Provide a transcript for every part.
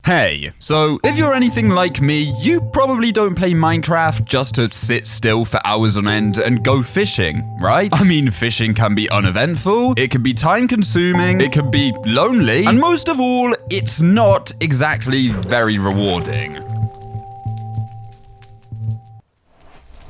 Hey, so if you're anything like me, you probably don't play Minecraft just to sit still for hours on end and go fishing, right? I mean, fishing can be uneventful, it can be time-consuming, it can be lonely, and most of all, it's not exactly very rewarding.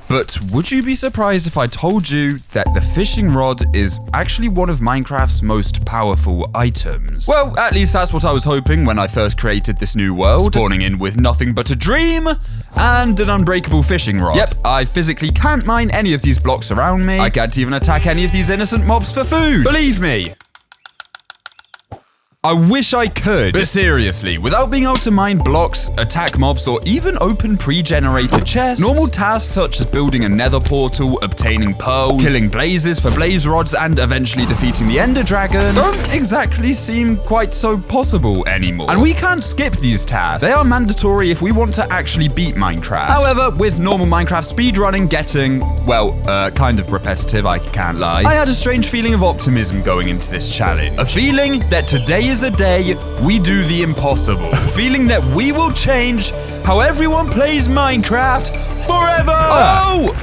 But would you be surprised if I told you that the fishing rod is actually one of Minecraft's most powerful items? Well, at least that's what I was hoping when I first created this new world, spawning in with nothing but a dream and an unbreakable fishing rod. Yep, I physically can't mine any of these blocks around me. I can't even attack any of these innocent mobs for food. Believe me. I wish I could, but seriously, without being able to mine blocks, attack mobs, or even open pre-generated chests, normal tasks such as building a nether portal, obtaining pearls, killing blazes for blaze rods, and eventually defeating the ender dragon don't exactly seem quite so possible anymore. And we can't skip these tasks. They are mandatory if we want to actually beat Minecraft. However, with normal Minecraft speedrunning getting, well, kind of repetitive, I can't lie, I had a strange feeling of optimism going into this challenge. A feeling that today is a day we do the impossible. A feeling that we will change how everyone plays Minecraft forever! Oh!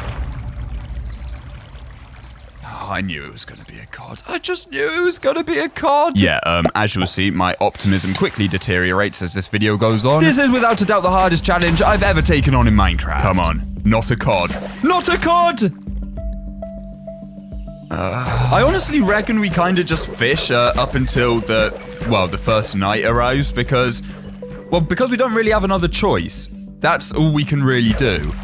I knew it was gonna be a COD. I just knew it was gonna be a COD. Yeah, as you'll see, my optimism quickly deteriorates as this video goes on. This is without a doubt the hardest challenge I've ever taken on in Minecraft. Come on, not a COD. Not a COD! I honestly reckon we kind of just fish up until the first night arrives because we don't really have another choice. That's all we can really do.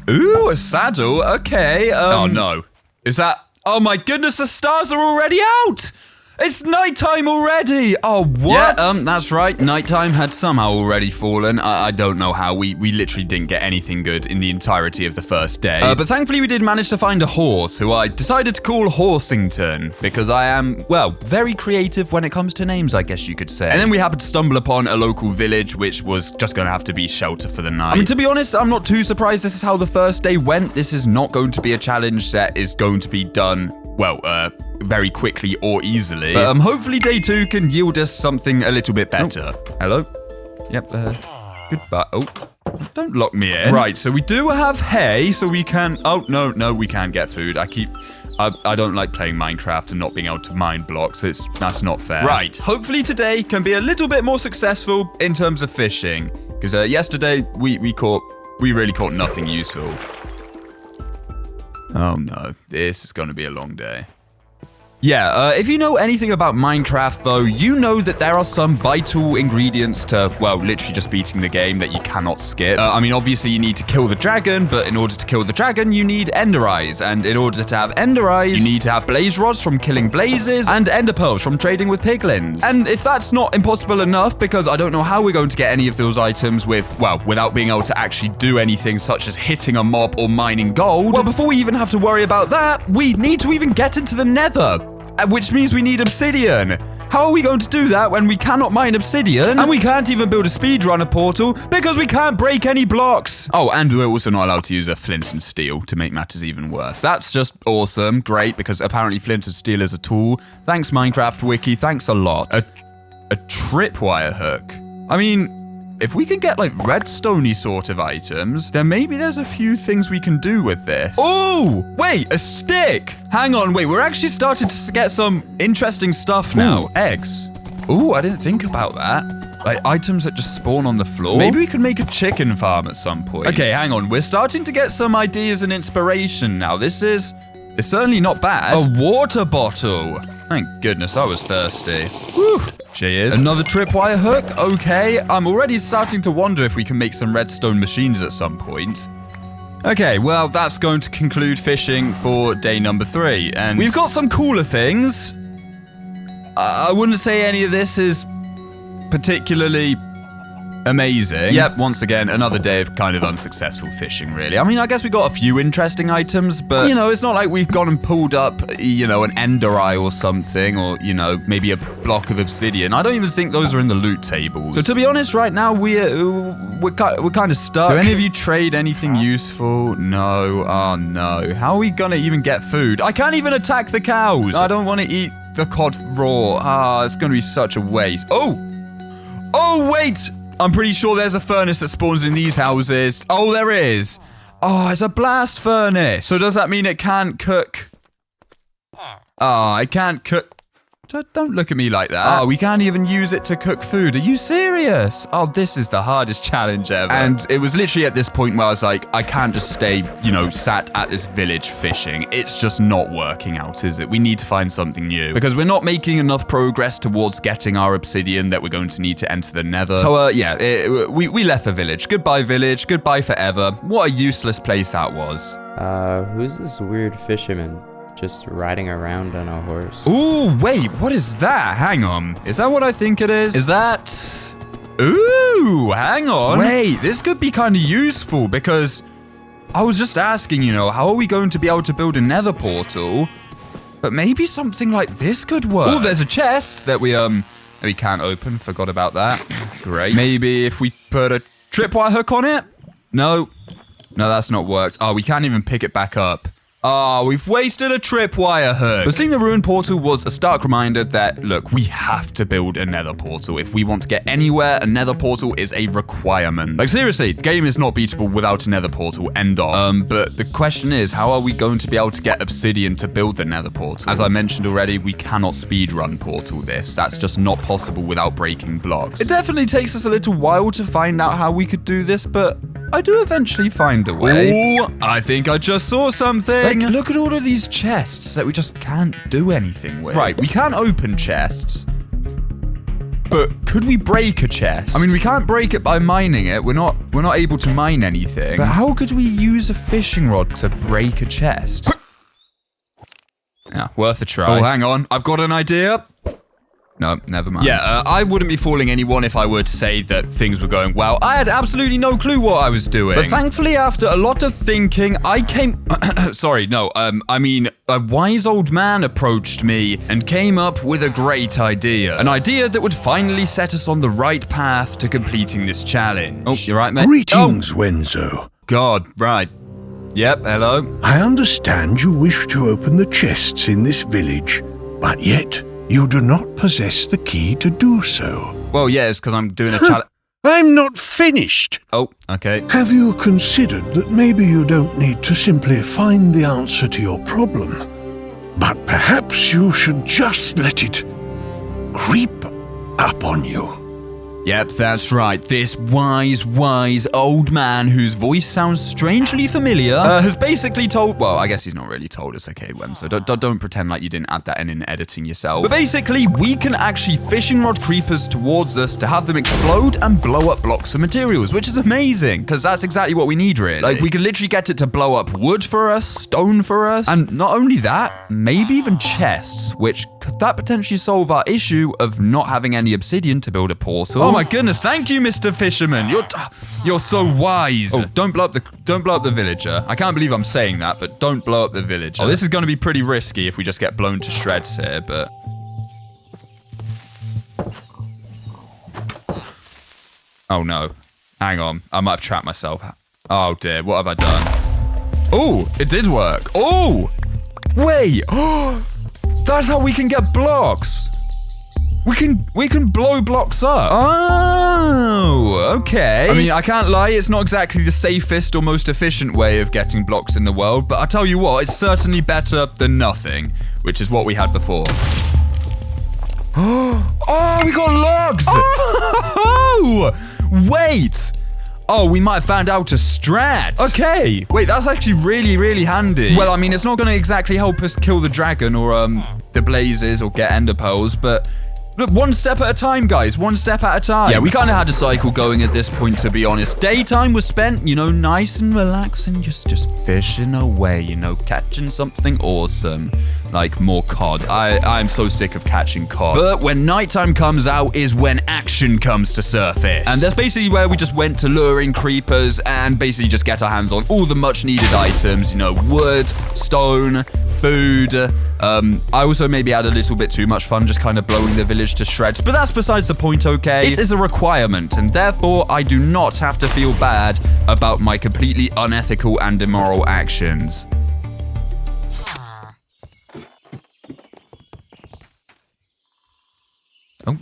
Ooh, a saddle, okay. Oh no. Is that, oh my goodness, the stars are already out! It's nighttime already! Oh, what? Yeah, that's right. Nighttime had somehow already fallen. I don't know how. We literally didn't get anything good in the entirety of the first day. But thankfully we did manage to find a horse, who I decided to call Horsington, because I am, well, very creative when it comes to names, I guess you could say. And then we happened to stumble upon a local village, which was just gonna have to be shelter for the night. I mean, to be honest, I'm not too surprised this is how the first day went. This is not going to be a challenge that is going to be done, well, very quickly or easily. But hopefully day 2 can yield us something a little bit better. Oh. Hello? Yep, goodbye. Oh, don't lock me in. Right, so we do have hay, so we can, oh, no, we can't get food. I don't like playing Minecraft and not being able to mine blocks. That's not fair. Right, hopefully today can be a little bit more successful in terms of fishing. Because yesterday, we really caught nothing useful. Oh no, this is going to be a long day. Yeah, if you know anything about Minecraft, though, you know that there are some vital ingredients to, well, literally just beating the game that you cannot skip. I mean, obviously, you need to kill the dragon, but in order to kill the dragon, you need ender eyes. And in order to have ender eyes, you need to have blaze rods from killing blazes and ender pearls from trading with piglins. And if that's not impossible enough, because I don't know how we're going to get any of those items without being able to actually do anything such as hitting a mob or mining gold, well, before we even have to worry about that, we need to even get into the nether. Which means we need obsidian. How are we going to do that when we cannot mine obsidian? And we can't even build a speedrunner portal because we can't break any blocks. Oh, and we're also not allowed to use a flint and steel to make matters even worse. That's just awesome. Great, because apparently flint and steel is a tool. Thanks, Minecraft Wiki. Thanks a lot. A tripwire hook. I mean, if we can get, like, redstone-y sort of items, then maybe there's a few things we can do with this. Oh, wait, a stick! Hang on, wait, we're actually starting to get some interesting stuff now. Ooh, eggs. Ooh, I didn't think about that. Like, items that just spawn on the floor. Maybe we could make a chicken farm at some point. Okay, hang on, we're starting to get some ideas and inspiration now. It's certainly not bad. A water bottle. Thank goodness, I was thirsty. Whew. Cheers. Another tripwire hook? Okay, I'm already starting to wonder if we can make some redstone machines at some point. Okay, well, that's going to conclude fishing for day number 3. And we've got some cooler things. I wouldn't say any of this is particularly amazing. Yep, once again, another day of kind of unsuccessful fishing, really. I mean, I guess we got a few interesting items, but, you know, it's not like we've gone and pulled up, you know, an ender eye or something, or, you know, maybe a block of obsidian. I don't even think those are in the loot tables. So, to be honest, right now, we're kind of stuck. Do any of you trade anything useful? No. Oh, no. How are we gonna even get food? I can't even attack the cows. I don't want to eat the cod raw. Ah, it's gonna be such a waste. Oh, wait! I'm pretty sure there's a furnace that spawns in these houses. Oh, there is. Oh, it's a blast furnace. So does that mean it can't cook? Oh, it can't cook. Don't look at me like that. Oh, we can't even use it to cook food. Are you serious? Oh, this is the hardest challenge ever. And it was literally at this point where I was like, I can't just stay, you know, sat at this village fishing. It's just not working out, is it? We need to find something new. Because we're not making enough progress towards getting our obsidian that we're going to need to enter the nether. So, yeah, we left the village. Goodbye, village. Goodbye forever. What a useless place that was. Who's this weird fisherman? Just riding around on a horse. Ooh, wait, what is that? Hang on. Is that what I think it is? Is that... Ooh, hang on. Wait, this could be kind of useful because I was just asking, you know, how are we going to be able to build a nether portal? But maybe something like this could work. Oh, there's a chest that we can't open. Forgot about that. Great. Maybe if we put a tripwire hook on it? No. No, that's not worked. Oh, we can't even pick it back up. Oh, we've wasted a tripwire hook. But seeing the ruined portal was a stark reminder that, look, we have to build a nether portal. If we want to get anywhere, a nether portal is a requirement. Like, seriously, the game is not beatable without a nether portal, end of. But the question is, how are we going to be able to get obsidian to build the nether portal? As I mentioned already, we cannot speedrun portal this. That's just not possible without breaking blocks. It definitely takes us a little while to find out how we could do this, but I do eventually find a way. Ooh, I think I just saw something. Like, look at all of these chests that we just can't do anything with. Right, we can't open chests. But could we break a chest? I mean, we can't break it by mining it. We're not able to mine anything. But how could we use a fishing rod to break a chest? Yeah, worth a try. Oh, hang on. I've got an idea. No, never mind. Yeah, I wouldn't be fooling anyone if I were to say that things were going well. I had absolutely no clue what I was doing. But thankfully, after a lot of thinking, I came... Sorry, no, I mean, a wise old man approached me and came up with a great idea. An idea that would finally set us on the right path to completing this challenge. Oh, you're right, mate. Greetings, Wenzo. God, right. Yep, hello. I understand you wish to open the chests in this village, but yet... you do not possess the key to do so. Well, yeah, it's because I'm doing a challenge. I'm not finished. Oh, okay. Have you considered that maybe you don't need to simply find the answer to your problem, but perhaps you should just let it creep up on you? Yep, that's right. This wise old man whose voice sounds strangely familiar has basically told... Well, I guess he's not really told us, okay, Wenzo. Don't pretend like you didn't add that in editing yourself. But basically, we can actually fishing rod creepers towards us to have them explode and blow up blocks of materials, which is amazing, because that's exactly what we need, really. Like, we can literally get it to blow up wood for us, stone for us, and not only that, maybe even chests, which could that potentially solve our issue of not having any obsidian to build a portal? Oh my goodness, thank you, Mr. Fisherman. You're so wise. Oh, don't blow up the villager. I can't believe I'm saying that, but don't blow up the villager. Oh, this is going to be pretty risky if we just get blown to shreds here, but... Oh no. Hang on. I might have trapped myself. Oh dear, what have I done? Oh, it did work. Oh! Wait! That's how we can get blocks! We can blow blocks up. Oh, okay. I mean, I can't lie, it's not exactly the safest or most efficient way of getting blocks in the world, but I tell you what, it's certainly better than nothing, which is what we had before. Oh, we got logs! Oh, wait! Oh, we might have found out a strat. Okay. Wait, that's actually really handy. Well, I mean, it's not going to exactly help us kill the dragon or the blazes or get ender pearls, but... Look, one step at a time, guys. One step at a time. Yeah, we kind of had a cycle going at this point, to be honest. Daytime was spent, you know, nice and relaxing, just fishing away, you know, catching something awesome. Like more cod. I'm so sick of catching cod. But when nighttime comes out is when action comes to surface. And that's basically where we just went to luring creepers and basically just get our hands on all the much needed items, you know, wood, stone, food. I also maybe had a little bit too much fun just kind of blowing the village to shreds, but that's besides the point, okay? It is a requirement, and therefore I do not have to feel bad about my completely unethical and immoral actions. Oh.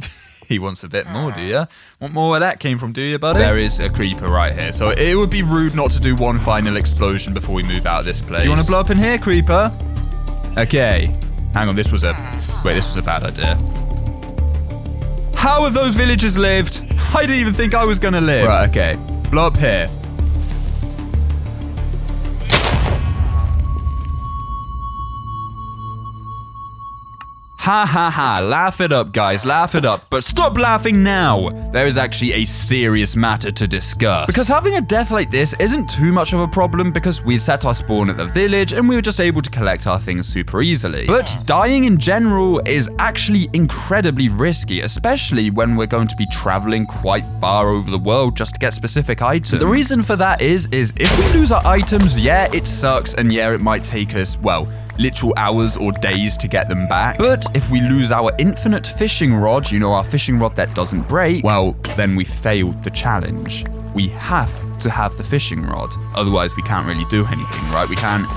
He wants a bit more, do you? Want more where that came from, do you, buddy? There is a creeper right here, so it would be rude not to do one final explosion before we move out of this place. Do you want to blow up in here, creeper? Okay. Hang on, this was a bad idea. How have those villagers lived? I didn't even think I was gonna live. Right, okay. Blow up here. Ha ha ha, laugh it up guys, laugh it up, but stop laughing now! There is actually a serious matter to discuss. Because having a death like this isn't too much of a problem because we set our spawn at the village and we were just able to collect our things super easily. But dying in general is actually incredibly risky, especially when we're going to be traveling quite far over the world just to get specific items. The reason for that is if we lose our items, yeah, it sucks and yeah, it might take us, well, literal hours or days to get them back. But if we lose our infinite fishing rod, you know, our fishing rod that doesn't break, well, then we failed the challenge. We have to have the fishing rod. Otherwise, we can't really do anything, right? We can't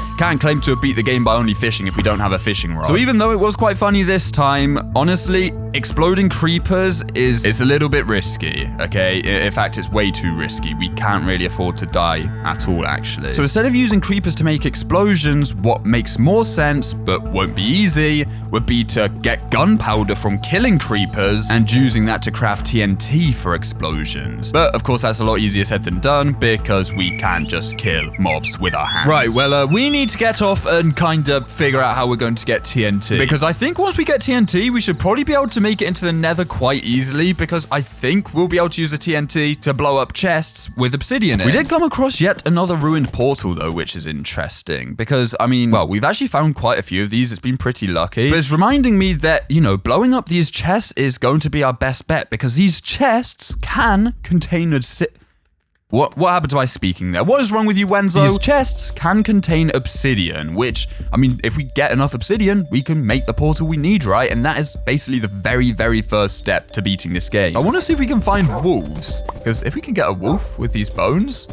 claim to have beat the game by only fishing if we don't have a fishing rod. So even though it was quite funny this time, honestly, exploding creepers is a little bit risky, okay? In fact, it's way too risky. We can't really afford to die at all, actually. So instead of using creepers to make explosions, what makes more sense, but won't be easy, would be to get gunpowder from killing creepers and using that to craft TNT for explosions. But of course, that's a lot easier said than done because we can't just kill mobs with our hands. Right, well, we need to get off and kind of figure out how we're going to get TNT. Because I think once we get TNT, we should probably be able to make it into the nether quite easily because I think we'll be able to use the TNT to blow up chests with obsidian in. We did come across yet another ruined portal though, which is interesting because, I mean, well, we've actually found quite a few of these. It's been pretty lucky. But it's reminding me that, you know, blowing up these chests is going to be our best bet because these chests can contain What happened to my speaking there? What is wrong with you, Wenzo? These chests can contain obsidian, which, I mean, if we get enough obsidian, we can make the portal we need, right? And that is basically the very, very first step to beating this game. I want to see if we can find wolves, because if we can get a wolf with these bones,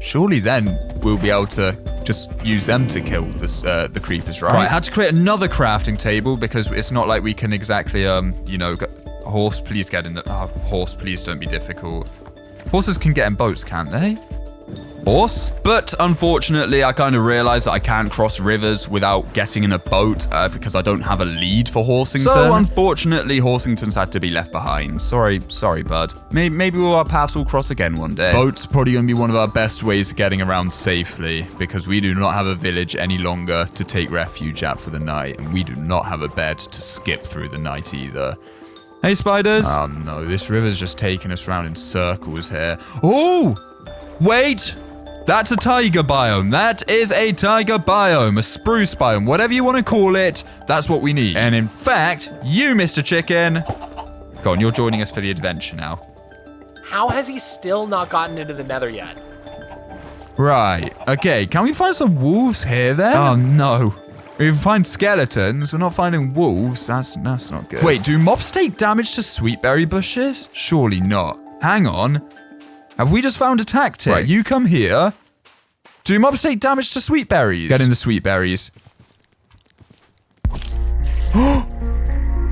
surely then we'll be able to just use them to kill the creepers, right? Right, I had to create another crafting table because it's not like we can exactly, you know, horse, please get in the, horse, please don't be difficult. Horses can get in boats, can't they? Horse? But unfortunately, I kind of realized that I can't cross rivers without getting in a boat because I don't have a lead for Horsington. So unfortunately, Horsington's had to be left behind. Sorry, bud. Maybe our paths will cross again one day. Boats probably going to be one of our best ways of getting around safely because we do not have a village any longer to take refuge at for the night, and we do not have a bed to skip through the night either. Hey, spiders. Oh, no. This river's just taking us around in circles here. Oh! Wait! That's a taiga biome. That is a taiga biome. A spruce biome. Whatever you want to call it, that's what we need. And in fact, you, Mr. Chicken. Go on, you're joining us for the adventure now. How has he still not gotten into the nether yet? Right. Okay, can we find some wolves here then? Oh, no. We can find skeletons. We're not finding wolves. That's not good. Wait, do mobs take damage to sweetberry bushes? Surely not. Hang on. Have we just found a tactic? Right, you come here. Do mobs take damage to sweetberries? Get in the sweetberries.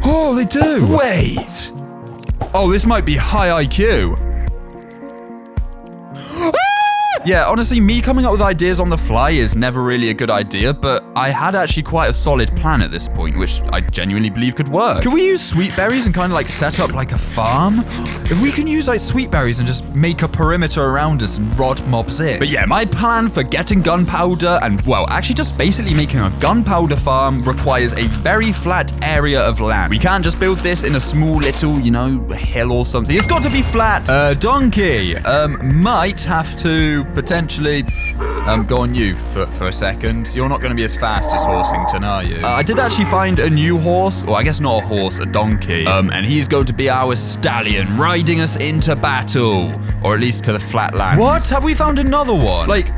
Oh, they do. Wait. Oh, this might be high IQ. Yeah, honestly, me coming up with ideas on the fly is never really a good idea, but I had actually quite a solid plan at this point, which I genuinely believe could work. Could we use sweetberries and kind of like set up like a farm? If we can use like sweetberries and just make a perimeter around us and rod mobs in. But yeah, my plan for getting gunpowder and, well, actually just basically making a gunpowder farm requires a very flat area of land. We can't just build this in a small little, you know, hill or something. It's got to be flat. Donkey, might have to potentially go on you for a second. You're not going to be as fast as Horsington, are you? I did actually find a new horse, or I guess not a horse, a donkey. And he's going to be our stallion, riding us into battle, or at least to the flat land. What? Have we found another one? Like,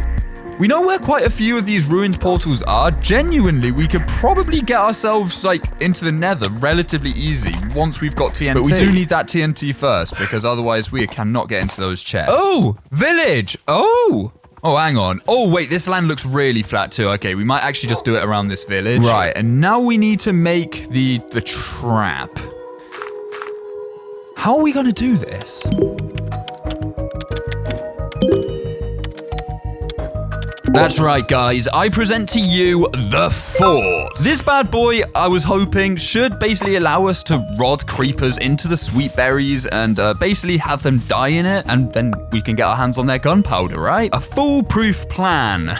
we know where quite a few of these ruined portals are. Genuinely, we could probably get ourselves, like, into the nether relatively easy once we've got TNT. But we do need that TNT first, because otherwise we cannot get into those chests. Oh, village. Oh, hang on. Oh, wait, this land looks really flat too. Okay, we might actually just do it around this village. Right, and now we need to make the trap. How are we going to do this? That's right, guys. I present to you the fort. This bad boy, I was hoping, should basically allow us to rod creepers into the sweet berries and basically have them die in it, and then we can get our hands on their gunpowder, right? A foolproof plan.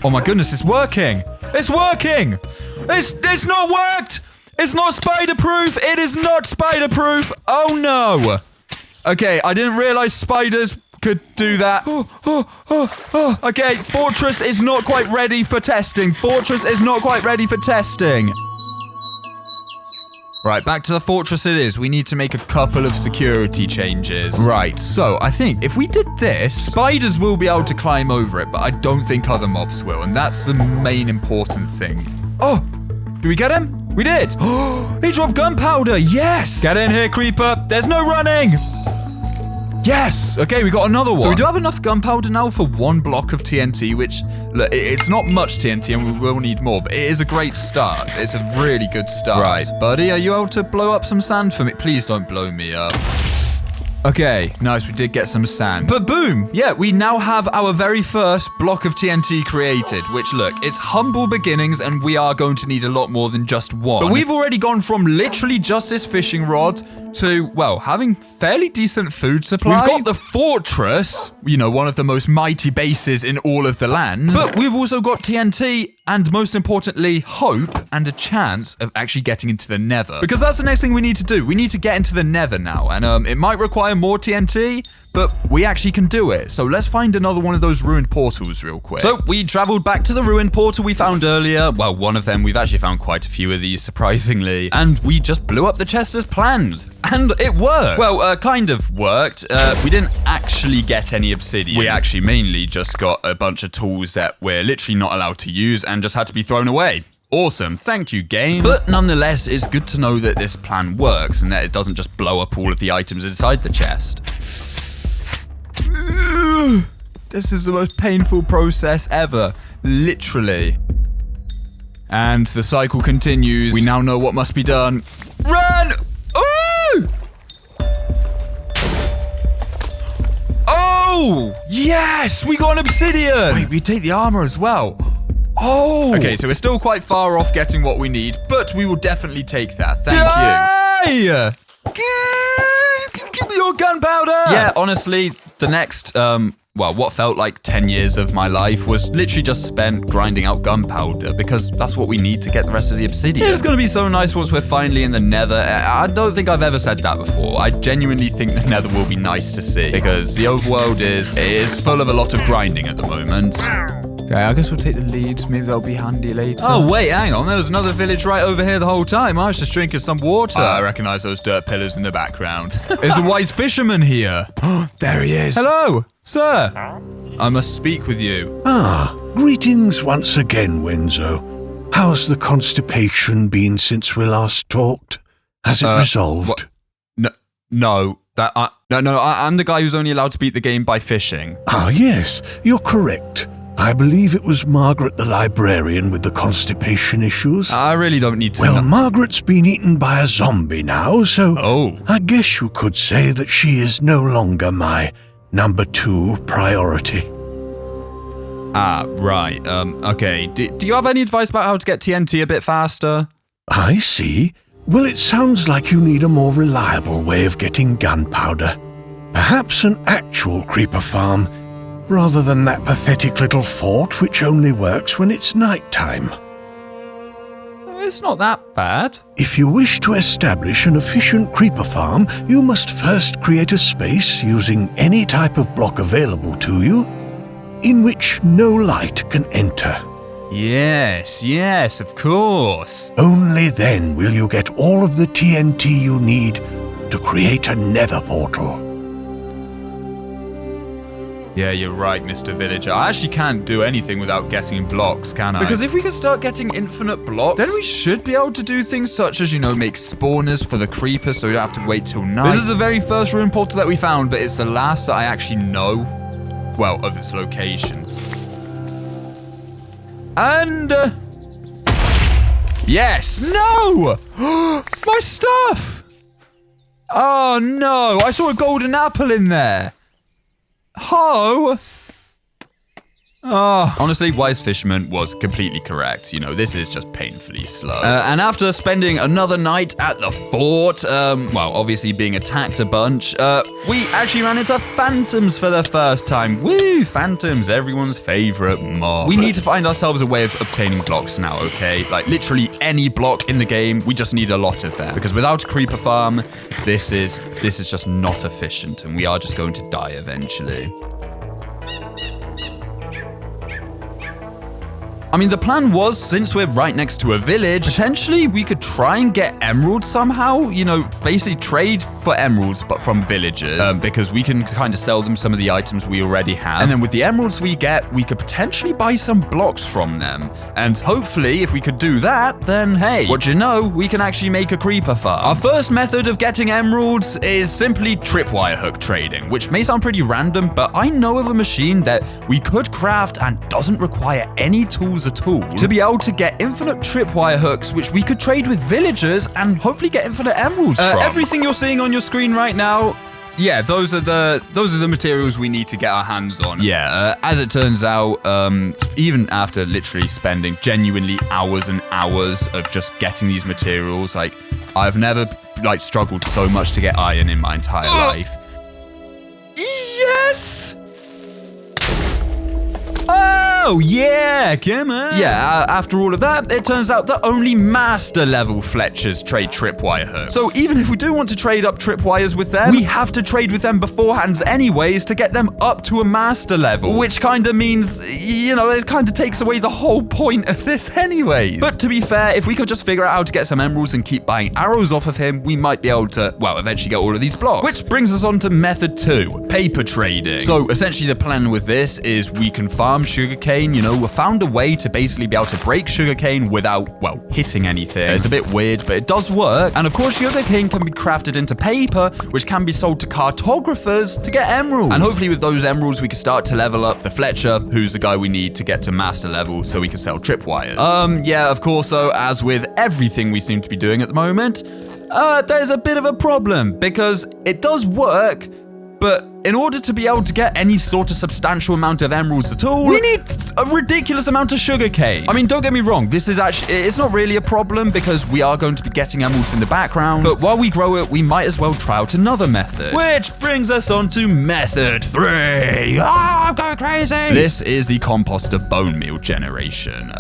Oh my goodness, it's working. It's working. It's not worked. It's not spider-proof. It is not spider-proof. Oh no. Okay, I didn't realize spiders could do that. Okay, Fortress is not quite ready for testing. Fortress is not quite ready for testing. Right, back to the fortress it is. We need to make a couple of security changes. Right, so I think if we did this, spiders will be able to climb over it, but I don't think other mobs will, and that's the main important thing. Oh, did we get him? We did. Oh, he dropped gunpowder. Yes. Get in here, creeper. There's no running. Yes! Okay, we got another one. So we do have enough gunpowder now for 1 block of TNT, which, look, it's not much TNT and we will need more, but it is a great start. It's a really good start. Right, buddy, are you able to blow up some sand for me? Please don't blow me up. Okay, nice, we did get some sand. But boom! Yeah, we now have our very first block of TNT created, which, look, it's humble beginnings and we are going to need a lot more than just one. But we've already gone from literally just this fishing rod to, well, having fairly decent food supply. We've got the fortress, you know, one of the most mighty bases in all of the lands. But we've also got TNT and, most importantly, hope and a chance of actually getting into the nether. Because that's the next thing we need to do. We need to get into the nether now. And it might require more TNT, but we actually can do it. So let's find another one of those ruined portals real quick. So we traveled back to the ruined portal we found earlier. Well, one of them. We've actually found quite a few of these, surprisingly. And we just blew up the chest as planned. And it worked. Well, kind of worked. We didn't actually get any obsidian. We actually mainly just got a bunch of tools that we're literally not allowed to use and just had to be thrown away. Awesome, thank you, game. But nonetheless, it's good to know that this plan works and that it doesn't just blow up all of the items inside the chest. This is the most painful process ever, literally. And the cycle continues. We now know what must be done. Run! Ooh! Oh, yes, we got an obsidian. Wait, we take the armor as well. Oh. Okay, so we're still quite far off getting what we need, but we will definitely take that. Thank you. Give me your gunpowder. Yeah, honestly, the next, well, what felt like 10 years of my life was literally just spent grinding out gunpowder because that's what we need to get the rest of the obsidian. It's going to be so nice once we're finally in the nether. I don't think I've ever said that before. I genuinely think the nether will be nice to see because the overworld is full of a lot of grinding at the moment. Okay, I guess we'll take the leads. Maybe that'll be handy later. Oh, wait, hang on. There was another village right over here the whole time. I was just drinking some water. I recognize those dirt pillars in the background. There's a wise fisherman here. There he is. Hello, sir. I must speak with you. Ah, greetings once again, Wenzo. How's the constipation been since we last talked? Has it resolved? What? No. I'm the guy who's only allowed to beat the game by fishing. Ah, yes, you're correct. I believe it was Margaret the librarian with the constipation issues. I really don't need to Well, Margaret's been eaten by a zombie now, so I guess you could say that she is no longer my number 2 priority. Ah, right. Okay. Do you have any advice about how to get TNT a bit faster? I see. Well, it sounds like you need a more reliable way of getting gunpowder. Perhaps an actual creeper farm, rather than that pathetic little fort which only works when it's nighttime. It's not that bad. If you wish to establish an efficient creeper farm, you must first create a space using any type of block available to you, in which no light can enter. Yes, of course. Only then will you get all of the TNT you need to create a nether portal. Yeah, you're right, Mr. Villager. I actually can't do anything without getting blocks, can I? Because if we can start getting infinite blocks, then we should be able to do things such as, you know, make spawners for the creepers so we don't have to wait till night. This is the very first ruined portal that we found, but it's the last that I actually know, well, of its location. And, yes! No! My stuff! Oh no, I saw a golden apple in there. Ho! Oh. Honestly, Wise Fisherman was completely correct. You know, this is just painfully slow. And after spending another night at the fort, well, obviously being attacked a bunch, we actually ran into phantoms for the first time. Woo, phantoms, everyone's favorite mob. We need to find ourselves a way of obtaining blocks now, okay? Like, literally any block in the game, we just need a lot of them. Because without a creeper farm, this is just not efficient, and we are just going to die eventually. I mean, the plan was, since we're right next to a village, potentially we could try and get emeralds somehow. You know, basically trade for emeralds, but from villagers. Because we can kind of sell them some of the items we already have. And then with the emeralds we get, we could potentially buy some blocks from them. And hopefully, if we could do that, then hey, what you know, we can actually make a creeper farm. Our first method of getting emeralds is simply tripwire hook trading, which may sound pretty random, but I know of a machine that we could craft and doesn't require any tools at all to be able to get infinite tripwire hooks, which we could trade with villagers and hopefully get infinite emeralds from. Everything you're seeing on your screen right now, yeah, those are the materials we need to get our hands on. Yeah, as it turns out, even after literally spending genuinely hours and hours of just getting these materials, like, I've never like struggled so much to get iron in my entire life. Yes! Oh, yeah, come on. Yeah, after all of that, it turns out that only master level Fletchers trade tripwire hooks. So even if we do want to trade up tripwires with them, we have to trade with them beforehand anyways to get them up to a master level, which kind of means, you know, it kind of takes away the whole point of this anyways. But to be fair, if we could just figure out how to get some emeralds and keep buying arrows off of him, we might be able to, well, eventually get all of these blocks. Which brings us on to method 2, paper trading. So essentially the plan with this is we can farm sugarcane. You know, we found a way to basically be able to break sugarcane without, well, hitting anything. It's a bit weird, but it does work. And of course, sugarcane can be crafted into paper, which can be sold to cartographers to get emeralds. And hopefully with those emeralds, we can start to level up the Fletcher, who's the guy we need to get to master level so we can sell tripwires. Yeah, of course, so as with everything we seem to be doing at the moment, there's a bit of a problem because it does work, but in order to be able to get any sort of substantial amount of emeralds at all, we need a ridiculous amount of sugarcane. I mean, don't get me wrong, this is actually, it's not really a problem because we are going to be getting emeralds in the background, but while we grow it, we might as well try out another method. Which brings us on to method 3. I'm going crazy! This is the composter bone meal generation.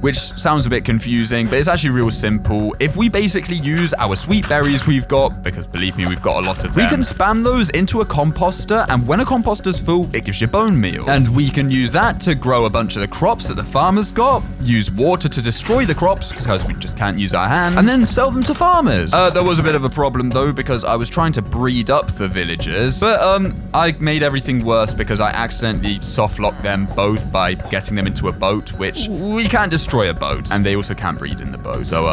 Which sounds a bit confusing, but it's actually real simple. If we basically use our sweet berries we've got, because believe me, we've got a lot of them, we can spam those into a composter, and when a composter's full, it gives you bone meal. And we can use that to grow a bunch of the crops that the farmers got, use water to destroy the crops, because we just can't use our hands, and then sell them to farmers. There was a bit of a problem though, because I was trying to breed up the villagers, but I made everything worse because I accidentally soft-locked them both by getting them into a boat, which we can't destroy a boat, and they also can't breed in the boat. So,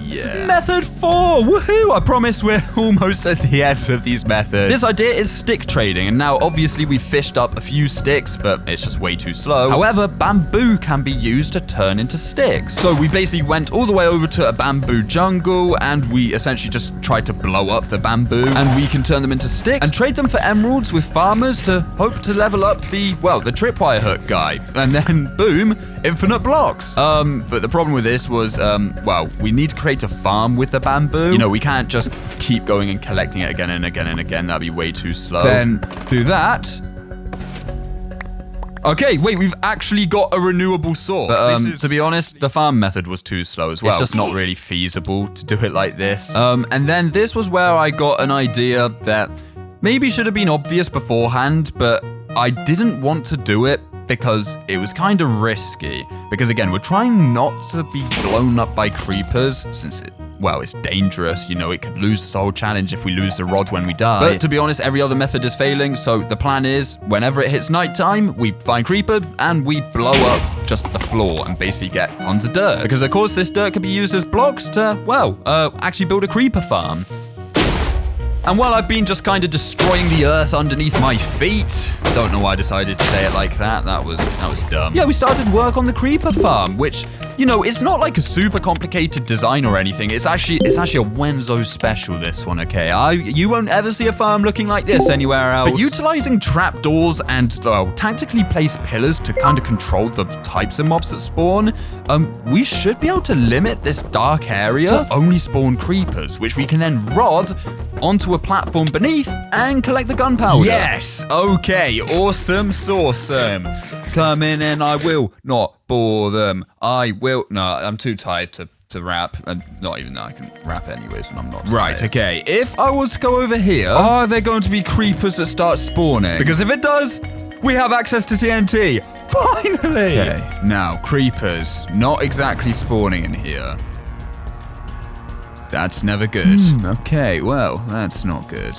yeah. Method 4, woohoo! I promise we're almost at the end of these methods. This idea is stick trading, and now obviously we've fished up a few sticks, but it's just way too slow. However, bamboo can be used to turn into sticks. So we basically went all the way over to a bamboo jungle, and we essentially just tried to blow up the bamboo, and we can turn them into sticks and trade them for emeralds with farmers to hope to level up the, well, the tripwire hook guy. And then, boom, infinite blocks. But the problem with this was, well, we need to create a farm with the bamboo. You know, we can't just keep going and collecting it again and again and again. That'd be way too slow. Then do that. Okay, wait, we've actually got a renewable source. But, to be honest, the farm method was too slow as well. It's just not really feasible to do it like this. And then this was where I got an idea that maybe should have been obvious beforehand, but I didn't want to do it because it was kind of risky. Because again, we're trying not to be blown up by creepers since it, well, it's dangerous. You know, it could lose us the whole challenge if we lose the rod when we die. But to be honest, every other method is failing. So the plan is whenever it hits nighttime, we find creeper and we blow up just the floor and basically get tons of dirt. Because of course this dirt could be used as blocks to, well, actually build a creeper farm. And while I've been just kind of destroying the earth underneath my feet, don't know why I decided to say it like that. That was dumb. Yeah, we started work on the creeper farm, which, you know, it's not like a super complicated design or anything. It's actually a Wenzo special, this one, okay? You won't ever see a farm looking like this anywhere else. But utilizing trapdoors and tactically placed pillars to kind of control the types of mobs that spawn, we should be able to limit this dark area to only spawn creepers, which we can then rod onto a platform beneath and collect the gunpowder. Yes, okay, awesome, sawsome. Come in and I will not bore them. No, I'm too tired to rap. And not even though I can rap anyways when I'm not tired. Right, okay. If I was to go over here, are there going to be creepers that start spawning? Because if it does, we have access to TNT. Finally! Okay, now, creepers. Not exactly spawning in here. That's never good. Okay, well, that's not good.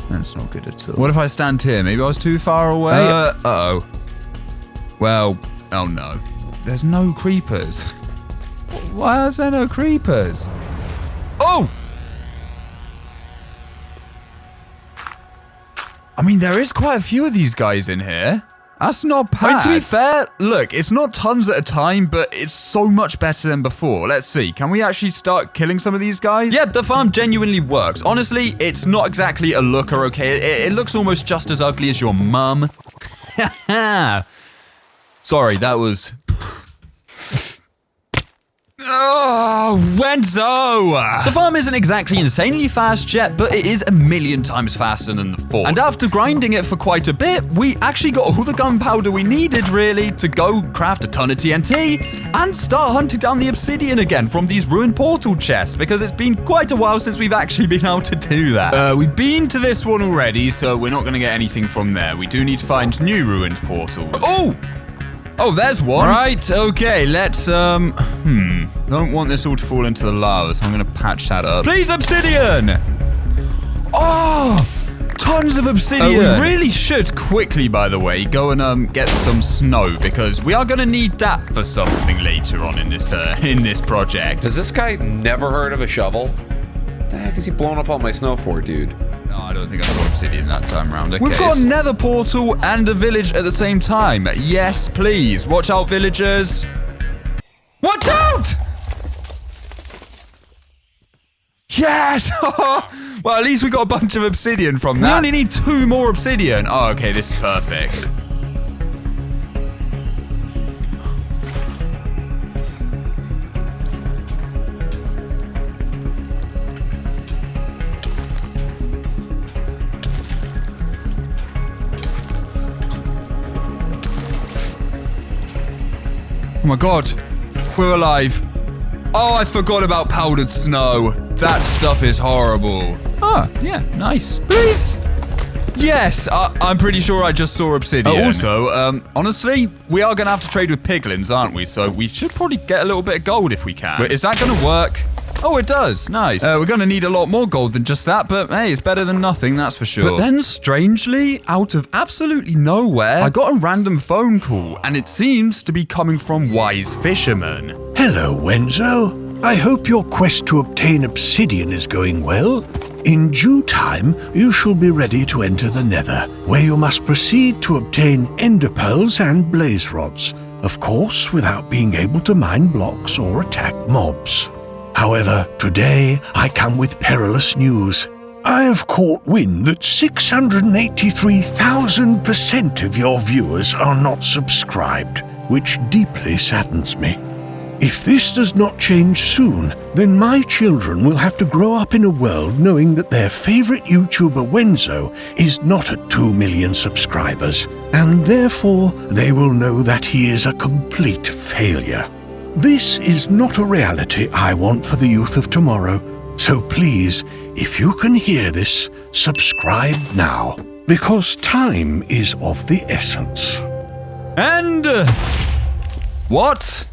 That's not good at all. What if I stand here? Maybe I was too far away? Uh-oh. Well, oh no. There's no creepers. Why is there no creepers? Oh! I mean, there is quite a few of these guys in here. That's not bad. I mean, to be fair, look, it's not tons at a time, but it's so much better than before. Let's see. Can we actually start killing some of these guys? Yeah, the farm genuinely works. Honestly, it's not exactly a looker, okay? It looks almost just as ugly as your mum. Sorry, that was... Oh, Wenzo! The farm isn't exactly insanely fast yet, but it is 1,000,000 times faster than the fort. And after grinding it for quite a bit, we actually got all the gunpowder we needed, really, to go craft a ton of TNT and start hunting down the obsidian again from these ruined portal chests, because it's been quite a while since we've actually been able to do that. We've been to this one already, so we're not going to get anything from there. We do need to find new ruined portals. Oh, there's one. Right, okay, let's, don't want this all to fall into the lava, so I'm gonna patch that up. Please, obsidian! Oh, tons of obsidian. We really should quickly, by the way, go and, get some snow, because we are gonna need that for something later on in this project. Has this guy never heard of a shovel? What the heck is he blowing up all my snow for, dude? No, I don't think I saw obsidian that time round. Okay, we've got a nether portal and a village at the same time. Yes, please. Watch out, villagers. Watch out! Yes! Well, at least we got a bunch of obsidian from that. We only need 2 more obsidian. Oh, okay, this is perfect. Oh my god, we're alive. Oh, I forgot about powdered snow. That stuff is horrible. Ah, yeah, nice. Please. Yes, I'm pretty sure I just saw obsidian. Also, honestly, we are gonna have to trade with piglins, aren't we? So we should probably get a little bit of gold if we can. Wait, is that gonna work? Oh, it does. Nice. We're gonna need a lot more gold than just that, but hey, it's better than nothing, that's for sure. But then, strangely, out of absolutely nowhere, I got a random phone call, and it seems to be coming from Wise Fisherman. Hello, Wenzo. I hope your quest to obtain obsidian is going well. In due time, you shall be ready to enter the Nether, where you must proceed to obtain ender pearls and blaze rods, of course, without being able to mine blocks or attack mobs. However, today I come with perilous news. I have caught wind that 683,000% of your viewers are not subscribed, which deeply saddens me. If this does not change soon, then my children will have to grow up in a world knowing that their favorite YouTuber Wenzo is not at 2 million subscribers, and therefore they will know that he is a complete failure. This is not a reality I want for the youth of tomorrow, so please, if you can hear this, subscribe now, because time is of the essence. And... what?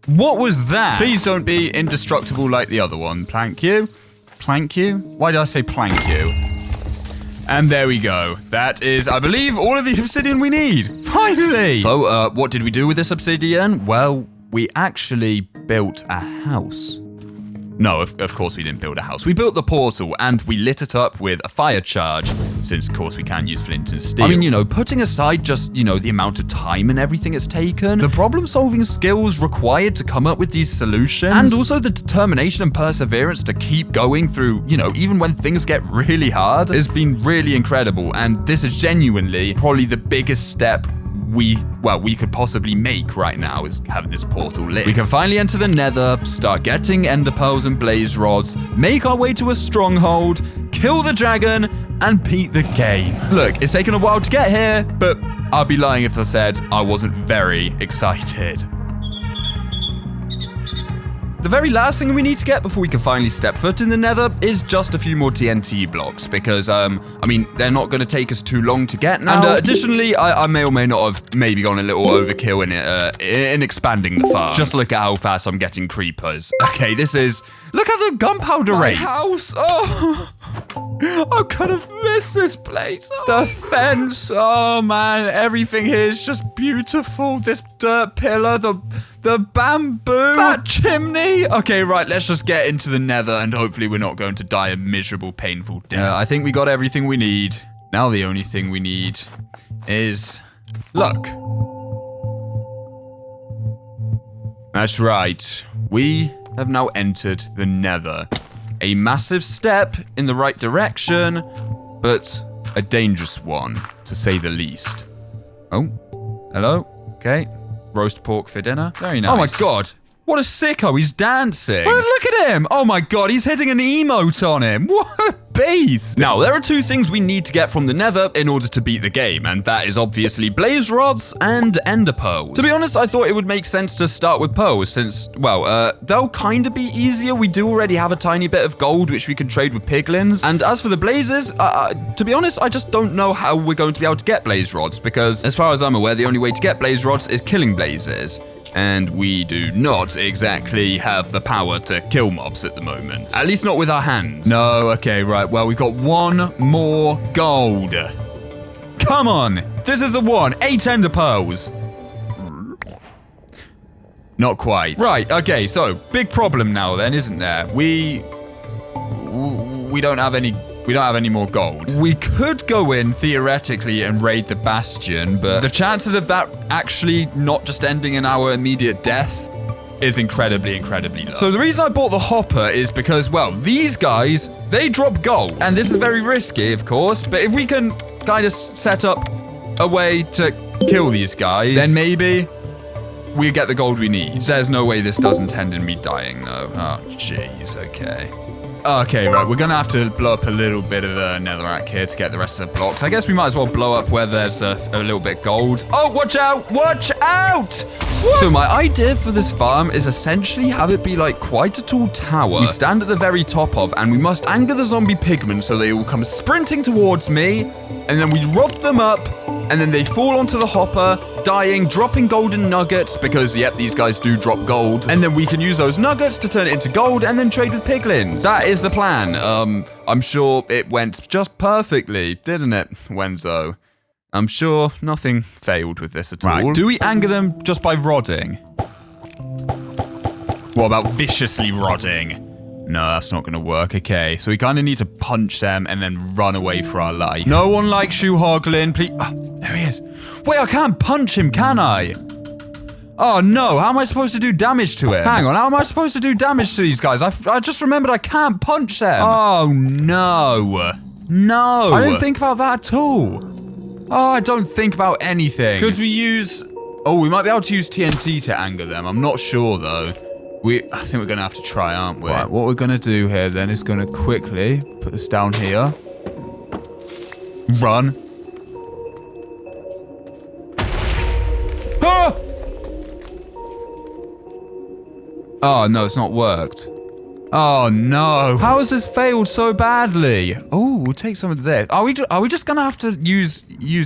What was that? Please don't be indestructible like the other one. Plank you? Plank you? Why did I say plank you? And there we go. That is, I believe, all of the obsidian we need. Finally! So, what did we do with this obsidian? Well, we actually built a house. No, of course we didn't build a house. We built the portal and we lit it up with a fire charge, since of course we can use flint and steel. I mean, you know, putting aside just, you know, the amount of time and everything it's taken, the problem-solving skills required to come up with these solutions, and also the determination and perseverance to keep going through, you know, even when things get really hard, has been really incredible. And this is genuinely probably the biggest step we could possibly make right now, is having this portal lit. We can finally enter the nether, start getting ender pearls and blaze rods, make our way to a stronghold, kill the dragon, and beat the game. Look, it's taken a while to get here, but I'd be lying if I said I wasn't very excited. The very last thing we need to get before we can finally step foot in the nether is just a few more TNT blocks, because, I mean, they're not going to take us too long to get now. And additionally, I may or may not have maybe gone a little overkill in expanding the farm. Just look at how fast I'm getting creepers. Okay, this is... Look at the gunpowder rate. House, oh... I could have missed this place. The fence, oh man, everything here is just beautiful. This dirt pillar, the bamboo, that chimney. Okay, right, let's just get into the nether and hopefully we're not going to die a miserable, painful death. I think we got everything we need. Now the only thing we need is luck. That's right. We have now entered the nether. A massive step in the right direction, but a dangerous one, to say the least. Oh, hello. Okay. Roast pork for dinner. Very nice. Oh my god. What a sicko. He's dancing. Look at him. Oh my god, he's hitting an emote on him. What a beast. Now, there are two things we need to get from the nether in order to beat the game, and that is obviously blaze rods and ender pearls. To be honest, I thought it would make sense to start with pearls since, well, they'll kind of be easier. We do already have a tiny bit of gold, which we can trade with piglins. And as for the blazes, to be honest, I just don't know how we're going to be able to get blaze rods, because as far as I'm aware, the only way to get blaze rods is killing blazes. And we do not exactly have the power to kill mobs at the moment. At least not with our hands. No, okay, right. Well, we've got one more gold. Come on. This is the one. 8 ender pearls. Not quite. Right, okay, so big problem now then, isn't there? We don't have any more gold. We could go in, theoretically, and raid the bastion, but the chances of that actually not just ending in our immediate death is incredibly, incredibly low. So the reason I bought the hopper is because, well, these guys, they drop gold. And this is very risky, of course, but if we can kind of set up a way to kill these guys, then maybe we get the gold we need. There's no way this doesn't end in me dying, though. Oh, jeez, okay. Okay, right, we're gonna have to blow up a little bit of the netherrack here to get the rest of the blocks. I guess we might as well blow up where there's a little bit gold. Oh, watch out! Watch out! What? So my idea for this farm is essentially have it be like quite a tall tower we stand at the very top of, and we must anger the zombie pigmen so they all come sprinting towards me, and then we rob them up, and then they fall onto the hopper, dying, dropping golden nuggets, because, yep, these guys do drop gold. And then we can use those nuggets to turn it into gold and then trade with piglins. That is the plan. I'm sure it went just perfectly, didn't it, Wenzo? I'm sure nothing failed with this at all. Do we anger them just by rodding? What about viciously rodding? No, that's not gonna work. Okay, so we kind of need to punch them and then run away for our life. No one likes you, Hoglin. Please. Oh, there he is. Wait, I can't punch him, can I? Oh no, how am I supposed to do damage to him? Hang on, how am I supposed to do damage to these guys? I just remembered I can't punch them. Oh no. No. I didn't think about that at all. Oh, I don't think about anything. Could we use... Oh, we might be able to use TNT to anger them. I'm not sure though. I think we're going to have to try, aren't we? Right, what we're going to do here then is going to quickly put this down here. Run. Ah! Oh, no, it's not worked. Oh, no. How has this failed so badly? Oh, we'll take some of this. Are we just going to have to use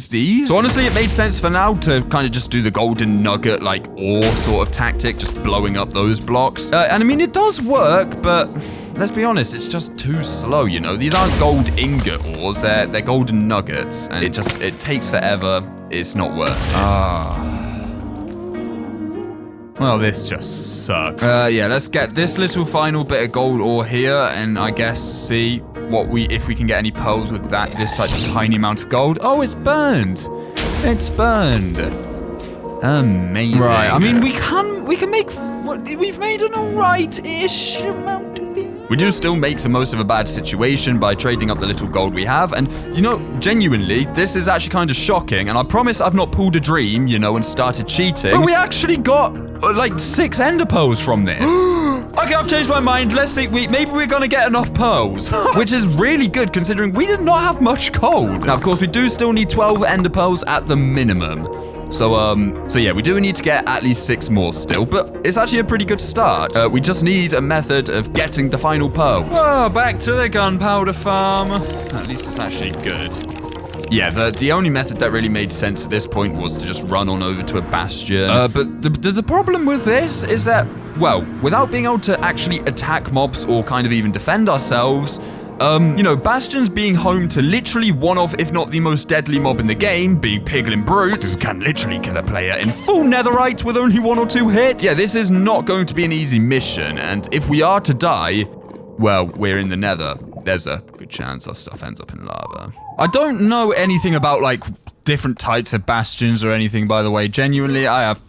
these? So honestly, it made sense for now to kind of just do the golden nugget, like, ore sort of tactic, just blowing up those blocks. And I mean, it does work, but let's be honest, it's just too slow, you know? These aren't gold ingot ores, they're golden nuggets, and it takes forever. It's not worth it. Well, this just sucks. Yeah, let's get this little final bit of gold ore here, and I guess see if we can get any pearls with this like tiny amount of gold. Oh, it's burned. It's burned. Amazing. Right. I mean, we've made an alright-ish amount of it. We do still make the most of a bad situation by trading up the little gold we have, and, you know, genuinely, this is actually kind of shocking, and I promise I've not pulled a dream, you know, and started cheating. But we actually got, like, 6 ender pearls from this. Okay, I've changed my mind. Let's see. Maybe we're gonna get enough pearls, which is really good considering we did not have much gold. Now, of course, we do still need 12 ender pearls at the minimum. So yeah, we do need to get at least 6 more still, but it's actually a pretty good start. We just need a method of getting the final pearls. Oh, back to the gunpowder farm. At least it's actually good. Yeah, the only method that really made sense at this point was to just run on over to a bastion. But the problem with this is that, well, without being able to actually attack mobs or kind of even defend ourselves, you know, bastions being home to literally one of, if not the most deadly mob in the game, being piglin brutes, who can literally kill a player in full netherite with only 1 or 2 hits. Yeah, this is not going to be an easy mission, and if we are to die, well, we're in the nether. There's a good chance our stuff ends up in lava. I don't know anything about, like, different types of bastions or anything, by the way. Genuinely, I have...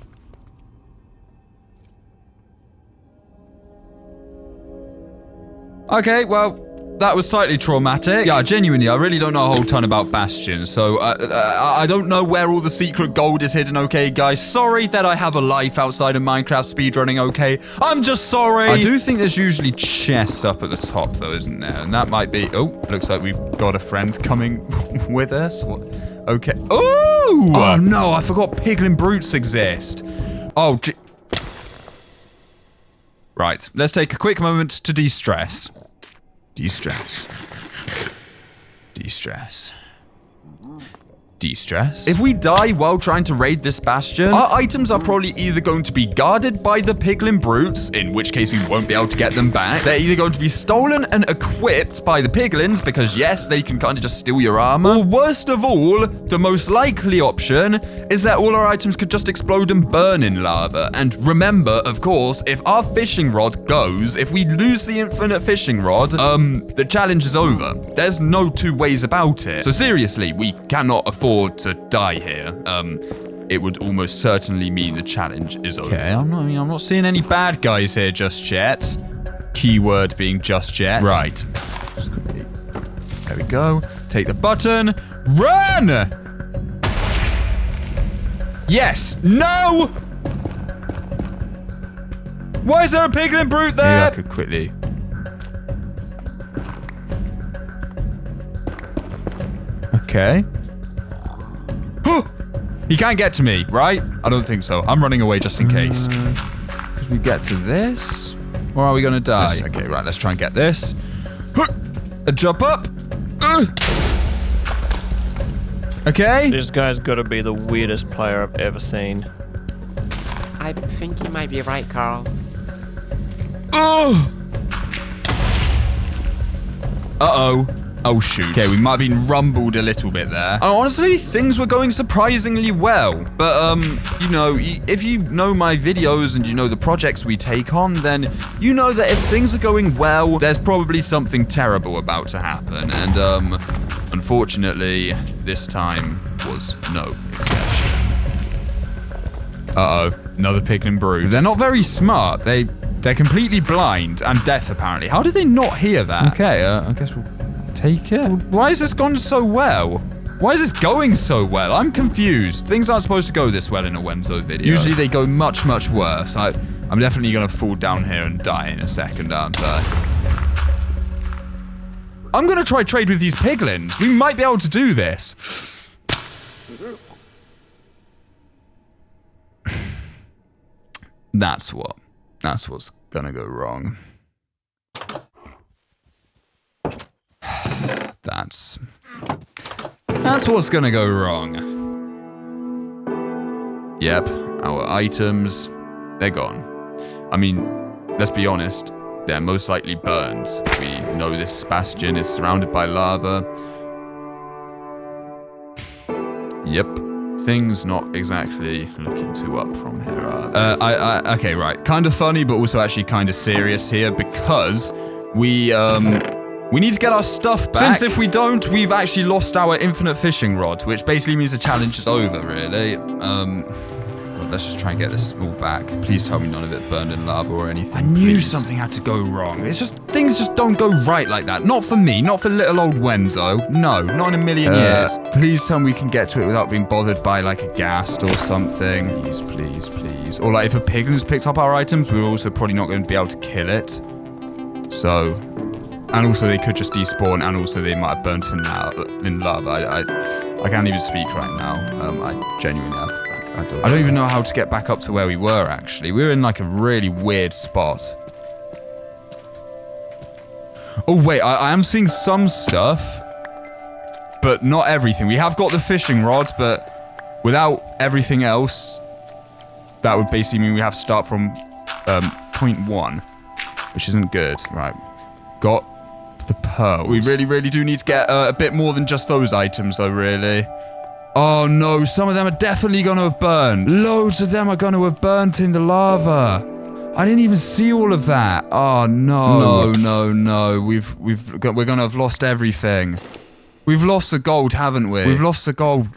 Okay, well... that was slightly traumatic. Yeah, genuinely, I really don't know a whole ton about bastions, so I don't know where all the secret gold is hidden, okay, guys? Sorry that I have a life outside of Minecraft speedrunning, okay? I'm just sorry. I do think there's usually chests up at the top, though, isn't there? And that might be... oh, looks like we've got a friend coming with us. What? Okay. Ooh! Oh, no, I forgot piglin brutes exist. Oh, right, let's take a quick moment to de-stress. De-stress. De-stress. De-stress. If we die while trying to raid this bastion, our items are probably either going to be guarded by the piglin brutes, in which case we won't be able to get them back. They're either going to be stolen and equipped by the piglins, because yes, they can kind of just steal your armor. Or worst of all, the most likely option is that all our items could just explode and burn in lava. And remember, of course, if our fishing rod goes, if we lose the infinite fishing rod, the challenge is over. There's no 2 ways about it. So seriously, we cannot afford to die here. It would almost certainly mean the challenge is over. Okay, I'm not seeing any bad guys here just yet. Keyword being just yet. Right. There we go. Take the button. Run! Yes. No! Why is there a piglin brute there? Maybe I could quickly... okay. He can't get to me, right? I don't think so. I'm running away just in case. Because we get to this? Or are we gonna die? Yes, okay, right, let's try and get this. Jump up. Okay. This guy's gotta be the weirdest player I've ever seen. I think you might be right, Carl. Uh-oh. Oh, shoot. Okay, we might have been rumbled a little bit there. Honestly, things were going surprisingly well. But, you know, if you know my videos and you know the projects we take on, then you know that if things are going well, there's probably something terrible about to happen. And, unfortunately, this time was no exception. Uh-oh. Another piglin brute. They're not very smart. They're completely blind and deaf, apparently. How did they not hear that? Okay, I guess we'll... take it? Why has this gone so well? Why is this going so well? I'm confused. Things aren't supposed to go this well in a Wenzo video. Usually they go much, much worse. I'm definitely gonna fall down here and die in a second, aren't I? I'm gonna try trade with these piglins. We might be able to do this. That's what's gonna go wrong. That's what's gonna go wrong. Yep, our items, they're gone. I mean, let's be honest, they're most likely burned. We know this bastion is surrounded by lava. Yep. things not exactly looking too up from here. Okay, right. Kind of funny, but also actually kind of serious here because we need to get our stuff back. Since if we don't, we've actually lost our infinite fishing rod, which basically means the challenge is over, really. God, let's just try and get this all back. Please tell me none of it burned in lava or anything. I knew something had to go wrong. It's just, things just don't go right like that. Not for me, not for little old Wenzo. No, not in a million years. Please tell me we can get to it without being bothered by like a ghast or something. Please, please, please. Or like if a piglin's picked up our items, we're also probably not going to be able to kill it. So... And also they could just despawn, and also they might have burnt in lava. I can't even speak right now. I genuinely have. I don't even know how to get back up to where we were, actually. We were in like a really weird spot. Oh wait, I am seeing some stuff, but not everything. We have got the fishing rod, but without everything else, that would basically mean we have to start from point 1, which isn't good. Right, got the pearls. We really do need to get a bit more than just those items though, really. Oh no, some of them are definitely gonna have burned. Loads of them are gonna have burnt in the lava. I didn't even see all of that. Oh no. No. We're gonna have lost everything. We've lost the gold, haven't we? We've lost the gold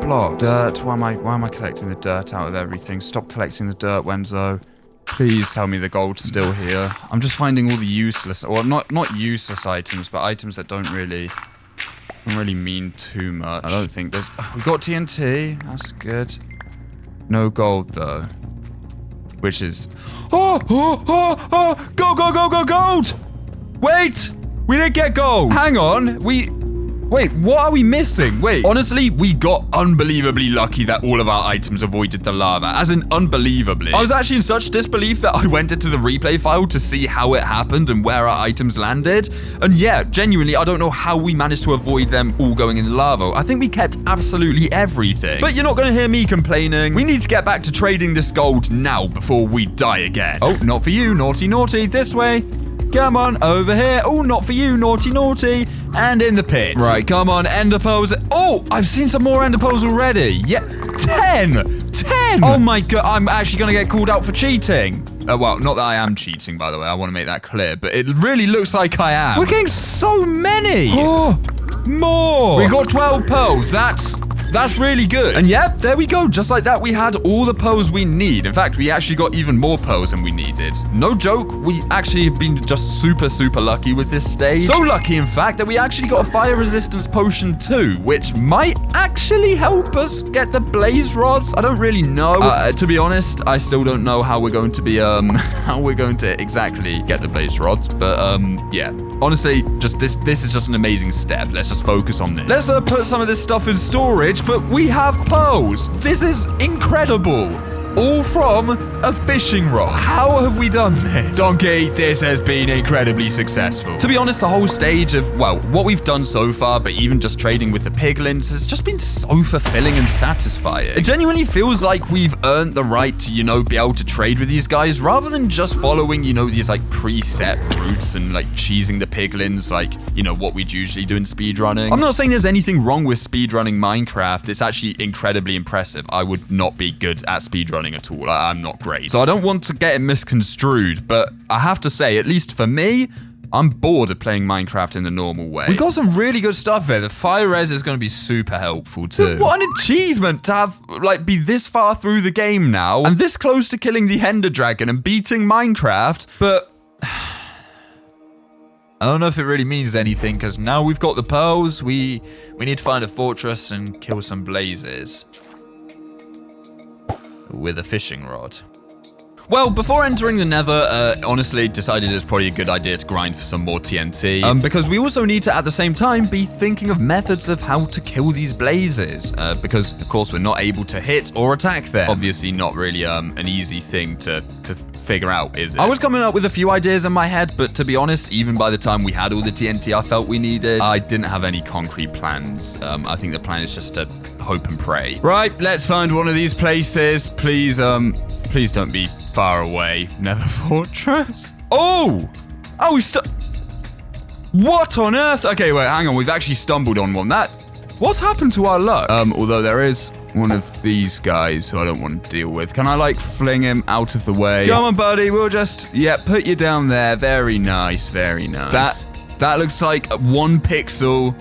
blocks. Dirt, why am I collecting the dirt out of everything? Stop collecting the dirt, Wenzo. Please tell me the gold's still here. I'm just finding all the useless, well, not useless items, but items that don't really mean too much. I don't think there's... We got TNT. That's good. No gold, though. Which is... Oh! Gold! Wait! We didn't get gold! Hang on! Wait, what are we missing? Wait, honestly, we got unbelievably lucky that all of our items avoided the lava. As in, unbelievably. I was actually in such disbelief that I went into the replay file to see how it happened and where our items landed. And yeah, genuinely, I don't know how we managed to avoid them all going in the lava. I think we kept absolutely everything. But you're not going to hear me complaining. We need to get back to trading this gold now before we die again. Oh, not for you, naughty. This way. Come on, over here. Oh, not for you, naughty. And in the pit. Right, come on, ender pearls. Oh, I've seen some more ender pearls already. Yeah, 10. Oh my god, I'm actually going to get called out for cheating. Well, not that I am cheating, by the way. I want to make that clear, but it really looks like I am. We're getting so many. Oh, more. We got 12 pearls. That's really good. And yep, there we go. Just like that, we had all the pearls we need. In fact, we actually got even more pearls than we needed. No joke, we actually have been just super lucky with this stage. So lucky, in fact, that we actually got a fire resistance potion too, which might actually help us get the blaze rods. I don't really know. To be honest, I still don't know how we're going to be, how we're going to exactly get the blaze rods. But, yeah. Honestly, just this is just an amazing step. Let's just focus on this. Let's put some of this stuff in storage, but we have pearls. This is incredible. All from a fishing rod. How have we done this? Donkey, this has been incredibly successful. To be honest, the whole stage of, well, what we've done so far, but even just trading with the piglins has just been so fulfilling and satisfying. It genuinely feels like we've earned the right to, you know, be able to trade with these guys rather than just following, you know, these like preset routes and like cheesing the piglins like, you know, what we'd usually do in speedrunning. I'm not saying there's anything wrong with speedrunning Minecraft. It's actually incredibly impressive. I would not be good at speedrunning at all. I'm not great. So I don't want to get it misconstrued, but I have to say, at least for me, I'm bored of playing Minecraft in the normal way. We got some really good stuff there. The fire res is going to be super helpful too. What an achievement to have, like, be this far through the game now and this close to killing the Ender Dragon and beating Minecraft, but I don't know if it really means anything because now we've got the pearls, we need to find a fortress and kill some blazes with a fishing rod. Well, before entering the nether, honestly decided it was probably a good idea to grind for some more TNT. Because we also need to, at the same time, be thinking of methods of how to kill these blazes. Because, of course, we're not able to hit or attack them. Obviously not really an easy thing to figure out, is it? I was coming up with a few ideas in my head, but to be honest, even by the time we had all the TNT I felt we needed, I didn't have any concrete plans. I think the plan is just to hope and pray. Right, let's find one of these places. Please don't be far away. Nether fortress. Oh, we what on earth? Okay, wait, hang on. We've actually stumbled on one. What's happened to our luck? Although there is one of these guys who I don't want to deal with. Can I, like, fling him out of the way? Come on, buddy. We'll just, put you down there. Very nice, very nice. That looks like 1 pixel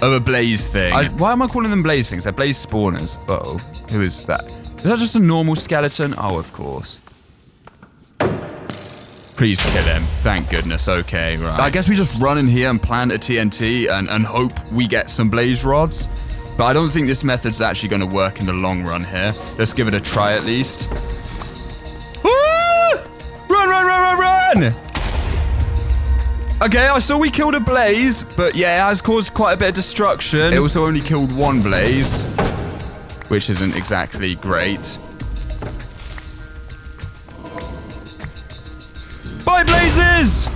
of a blaze thing. Why am I calling them blaze things? They're blaze spawners. Uh-oh. Who is that? Is that just a normal skeleton? Oh, of course. Please kill him. Thank goodness. Okay, right. I guess we just run in here and plant a TNT and hope we get some blaze rods. But I don't think this method's actually going to work in the long run here. Let's give it a try at least. Ah! Run, run, run, run, run! Okay, I saw we killed a blaze, but yeah, it has caused quite a bit of destruction. It also only killed 1 blaze, which isn't exactly great. Bye, blazes!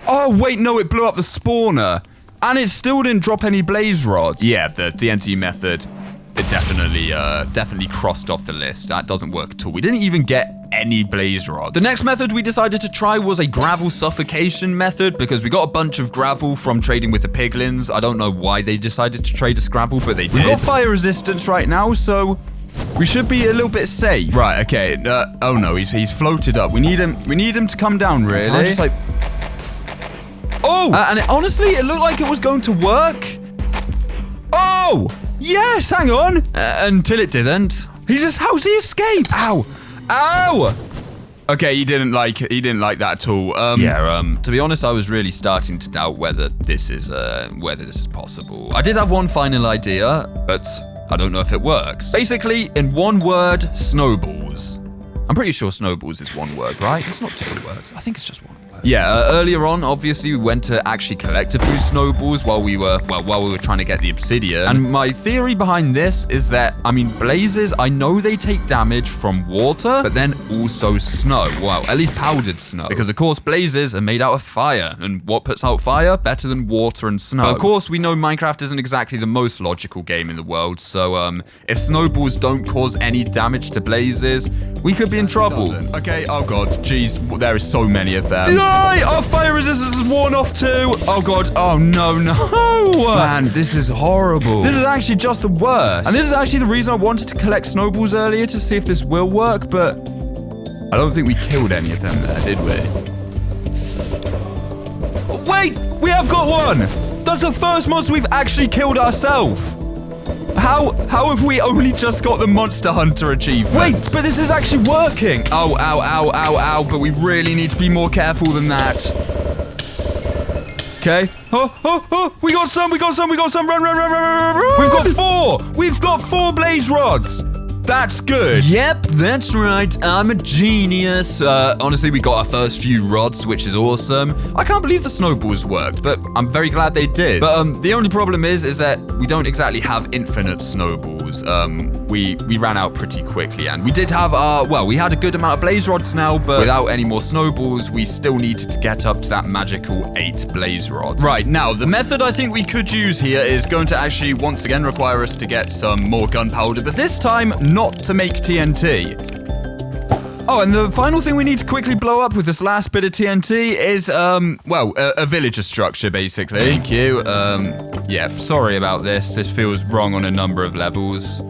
Oh, wait, no, it blew up the spawner. And it still didn't drop any blaze rods. Yeah, the TNT method, it definitely crossed off the list. That doesn't work at all. We didn't even get any blaze rods. The next method we decided to try was a gravel suffocation method because we got a bunch of gravel from trading with the piglins. I don't know why they decided to trade us gravel, but they did. We've got fire resistance right now, so we should be a little bit safe. Right, okay. Oh no, he's floated up. We need him to come down, really. Can I just, like... Oh! And honestly, it looked like it was going to work. Oh! Yes, hang on. Until it didn't. How's he escape? Ow. Ow! Okay, he didn't like that at all. To be honest, I was really starting to doubt whether this is possible. I did have one final idea, but I don't know if it works. Basically, in one word, snowballs. I'm pretty sure snowballs is one word, right? It's not 2 words. I think it's just 1 word. Yeah, earlier on, obviously, we went to actually collect a few snowballs while we were trying to get the obsidian. And my theory behind this is that, I mean, blazes, I know they take damage from water, but then also snow. Well, at least powdered snow. Because, of course, blazes are made out of fire. And what puts out fire? Better than water and snow. But, of course, we know Minecraft isn't exactly the most logical game in the world. So, if snowballs don't cause any damage to blazes, we could be in trouble. Okay, oh god, jeez, there is so many of them. Our fire resistance is worn off too. Oh god, oh no. Man, this is horrible. This is actually just the worst. And this is actually the reason I wanted to collect snowballs earlier to see if this will work, but I don't think we killed any of them there, did we? Wait, we have got one. That's the first monster we've actually killed ourselves. How have we only just got the Monster Hunter achievement? Wait, but this is actually working. Oh, ow, ow, ow, ow. But we really need to be more careful than that. Okay. Oh, we got some. Run. We've got 4 blaze rods. That's good. Yep, that's right. I'm a genius. Honestly, we got our first few rods, which is awesome. I can't believe the snowballs worked, but I'm very glad they did. But the only problem is that we don't exactly have infinite snowballs. We ran out pretty quickly, and we did have we had a good amount of blaze rods now, but without any more snowballs, we still needed to get up to that magical 8 blaze rods. Right, now, the method I think we could use here is going to actually once again require us to get some more gunpowder, but this time, not to make TNT. Oh, and the final thing we need to quickly blow up with this last bit of TNT is, a villager structure, basically. Thank you. Yeah, sorry about this. This feels wrong on a number of levels.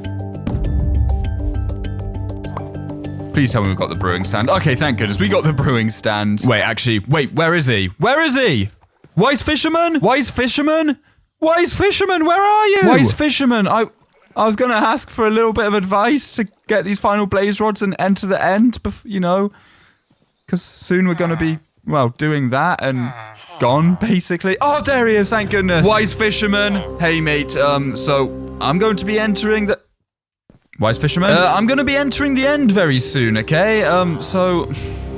Please tell me we've got the brewing stand. Okay, thank goodness. We got the brewing stand. Wait, where is he? Wise fisherman? Where are you? Wise fisherman, I was going to ask for a little bit of advice to get these final blaze rods and enter the end, because soon we're going to be, doing that and gone, basically. Oh, there he is, thank goodness. Wise fisherman. Hey, mate, so I'm going to be entering the... Wise fisherman? I'm going to be entering the end very soon, okay?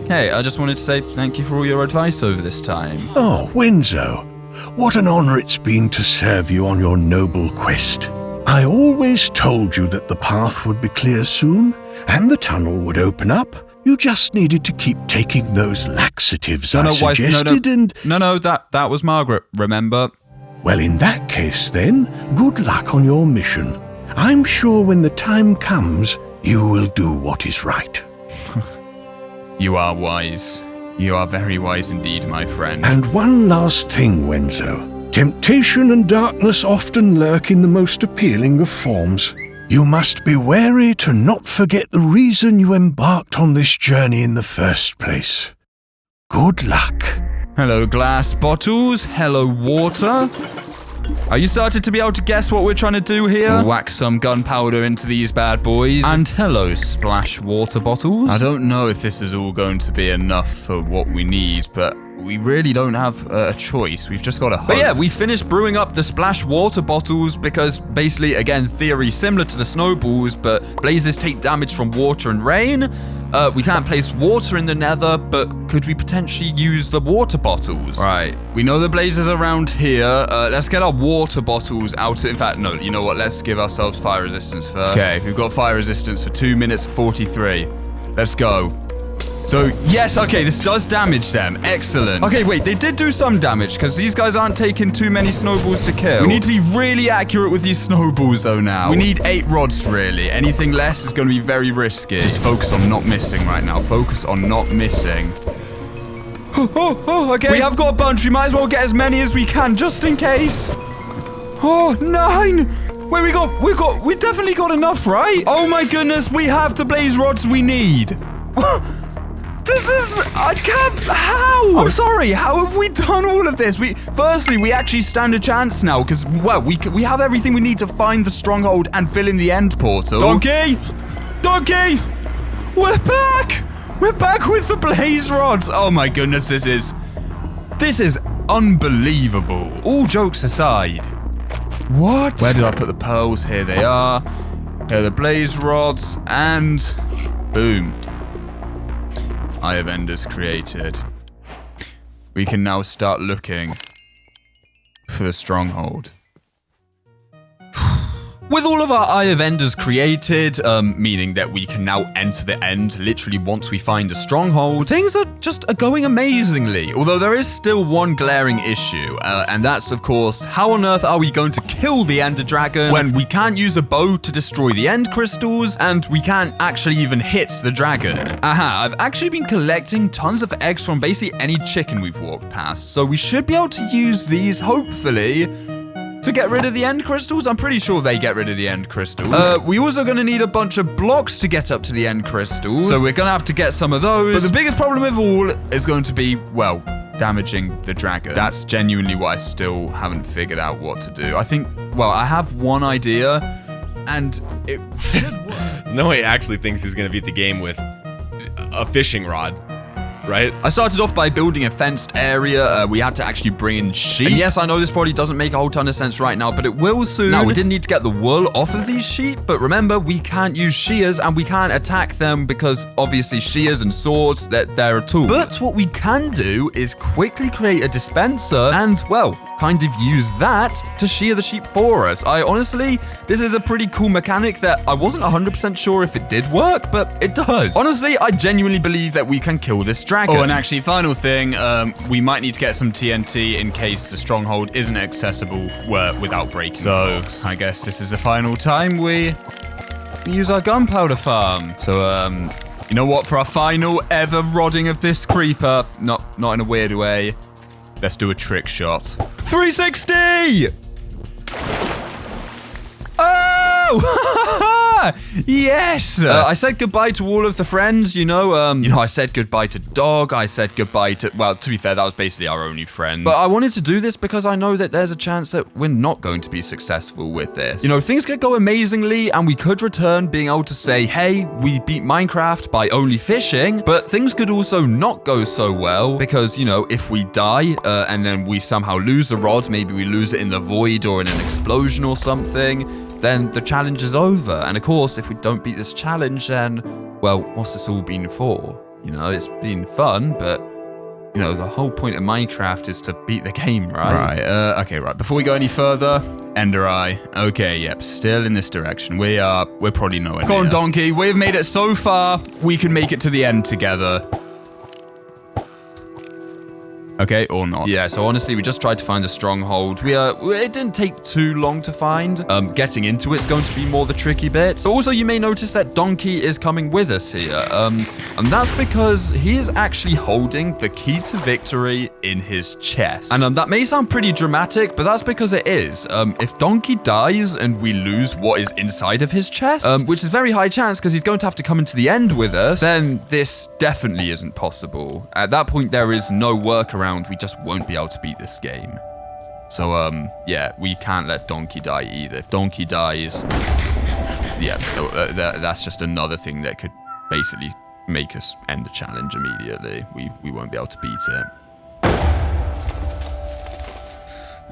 Hey, I just wanted to say thank you for all your advice over this time. Oh, Wenzo, what an honor it's been to serve you on your noble quest. I always told you that the path would be clear soon, and the tunnel would open up. You just needed to keep taking those laxatives I suggested and... No, that was Margaret, remember? Well, in that case then, good luck on your mission. I'm sure when the time comes, you will do what is right. You are wise. You are very wise indeed, my friend. And one last thing, Wenzo. Temptation and darkness often lurk in the most appealing of forms. You must be wary to not forget the reason you embarked on this journey in the first place. Good luck. Hello, glass bottles. Hello, water. Are you started to be able to guess what we're trying to do here? Whack some gunpowder into these bad boys. And hello, splash water bottles. I don't know if this is all going to be enough for what we need, but we really don't have a choice. We've just got to hope. But yeah, we finished brewing up the splash water bottles because basically, again, theory similar to the snowballs, but blazes take damage from water and rain. We can't place water in the nether, but could we potentially use the water bottles? Right. We know the blazes around here. Let's get our water bottles out. In fact, no, you know what? Let's give ourselves fire resistance first. Okay, we've got fire resistance for 2 minutes 43. Let's go. So, yes, okay, this does damage them. Excellent. Okay, wait, they did do some damage because these guys aren't taking too many snowballs to kill. We need to be really accurate with these snowballs, though, now. We need 8 rods, really. Anything less is going to be very risky. Just focus on not missing right now. Focus on not missing. Okay. We have got a bunch. We might as well get as many as we can, just in case. 9. Wait, we definitely got enough, right? Oh, my goodness, we have the blaze rods we need. I can't, how? I'm sorry, how have we done all of this? Firstly, we actually stand a chance now, because, well, we have everything we need to find the stronghold and fill in the end portal. Donkey! We're back! We're back with the blaze rods! Oh my goodness, this is unbelievable. All jokes aside. What? Where did I put the pearls? Here they are. Here are the blaze rods, and boom. Eye of Enders created. We can now start looking for the stronghold. With all of our Eye of Enders created, meaning that we can now enter the end literally once we find a stronghold, things are going amazingly. Although there is still one glaring issue, and that's, of course, how on earth are we going to kill the Ender Dragon when we can't use a bow to destroy the end crystals, and we can't actually even hit the dragon? I've actually been collecting tons of eggs from basically any chicken we've walked past, so we should be able to use these, hopefully, to get rid of the end crystals. I'm pretty sure they get rid of the end crystals. We also gonna need a bunch of blocks to get up to the end crystals, so we're gonna have to get some of those. But the biggest problem of all is going to be, well, damaging the dragon. That's genuinely what I still haven't figured out what to do. I think, well, I have one idea, and it should work. There's no way he actually thinks he's gonna beat the game with a fishing rod. Right? I started off by building a fenced area. We had to actually bring in sheep. And yes, I know this probably doesn't make a whole ton of sense right now, but it will soon. Now, we did need to get the wool off of these sheep, but remember, we can't use shears and we can't attack them because obviously shears and swords, they're a tool. But what we can do is quickly create a dispenser and, well, kind of use that to shear the sheep for us. Honestly, this is a pretty cool mechanic that I wasn't 100% sure if it did work, but it does. Honestly, I genuinely believe that we can kill this dragon. Oh, and actually, final thing, we might need to get some TNT in case the stronghold isn't accessible without breaking blocks. I guess this is the final time we use our gunpowder farm. So, you know what? For our final ever rodding of this creeper, not in a weird way, let's do a trick shot. 360! Oh! Yes! I said goodbye to all of the friends, you know, I said goodbye to Dog, I said goodbye to, well, to be fair, that was basically our only friend. But I wanted to do this because I know that there's a chance that we're not going to be successful with this. You know, things could go amazingly, and we could return being able to say, hey, we beat Minecraft by only fishing, but things could also not go so well, because, you know, if we die, and then we somehow lose the rod, maybe we lose it in the void or in an explosion or something, then the challenge is over. And of course, if we don't beat this challenge, then, well, what's this all been for? You know, it's been fun, but, you know, the whole point of Minecraft is to beat the game, right? Right, okay, right. Before we go any further, Ender Eye. Okay, yep, still in this direction. We're probably nowhere near. Go on, Donkey, we've made it so far, we can make it to the end together. Okay, or not. Yeah, so honestly, we just tried to find the stronghold. It didn't take too long to find. Getting into it's going to be more the tricky bit. But also, you may notice that Donkey is coming with us here. And that's because he is actually holding the key to victory in his chest. And that may sound pretty dramatic, but that's because it is. If Donkey dies and we lose what is inside of his chest, which is very high chance because he's going to have to come into the end with us, then this definitely isn't possible. At that point, there is no workaround. We just won't be able to beat this game. So, yeah, we can't let Donkey die either. If Donkey dies, yeah, that's just another thing that could basically make us end the challenge immediately. We won't be able to beat it.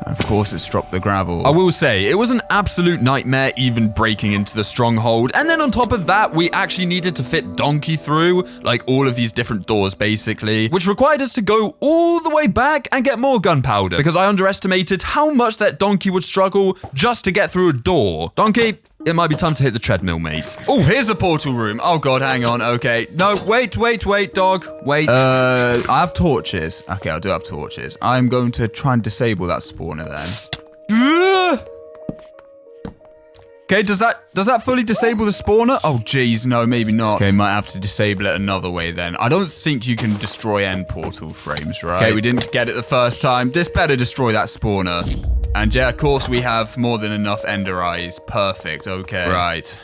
Of course, it struck the gravel. I will say, it was an absolute nightmare even breaking into the stronghold. And then on top of that, we actually needed to fit Donkey through, like, all of these different doors, basically, which required us to go all the way back and get more gunpowder, because I underestimated how much that Donkey would struggle just to get through a door. Donkey, it might be time to hit the treadmill, mate. Oh, here's a portal room. Oh, God, hang on. Okay. No, wait, dog. Wait. I have torches. Okay, I do have torches. I'm going to try and disable that spawner then. Okay, does that fully disable the spawner? Oh, geez, no, maybe not. Okay, might have to disable it another way then. I don't think you can destroy end portal frames, right? Okay, we didn't get it the first time. This better destroy that spawner. And yeah, of course, we have more than enough ender eyes. Perfect, okay. Right.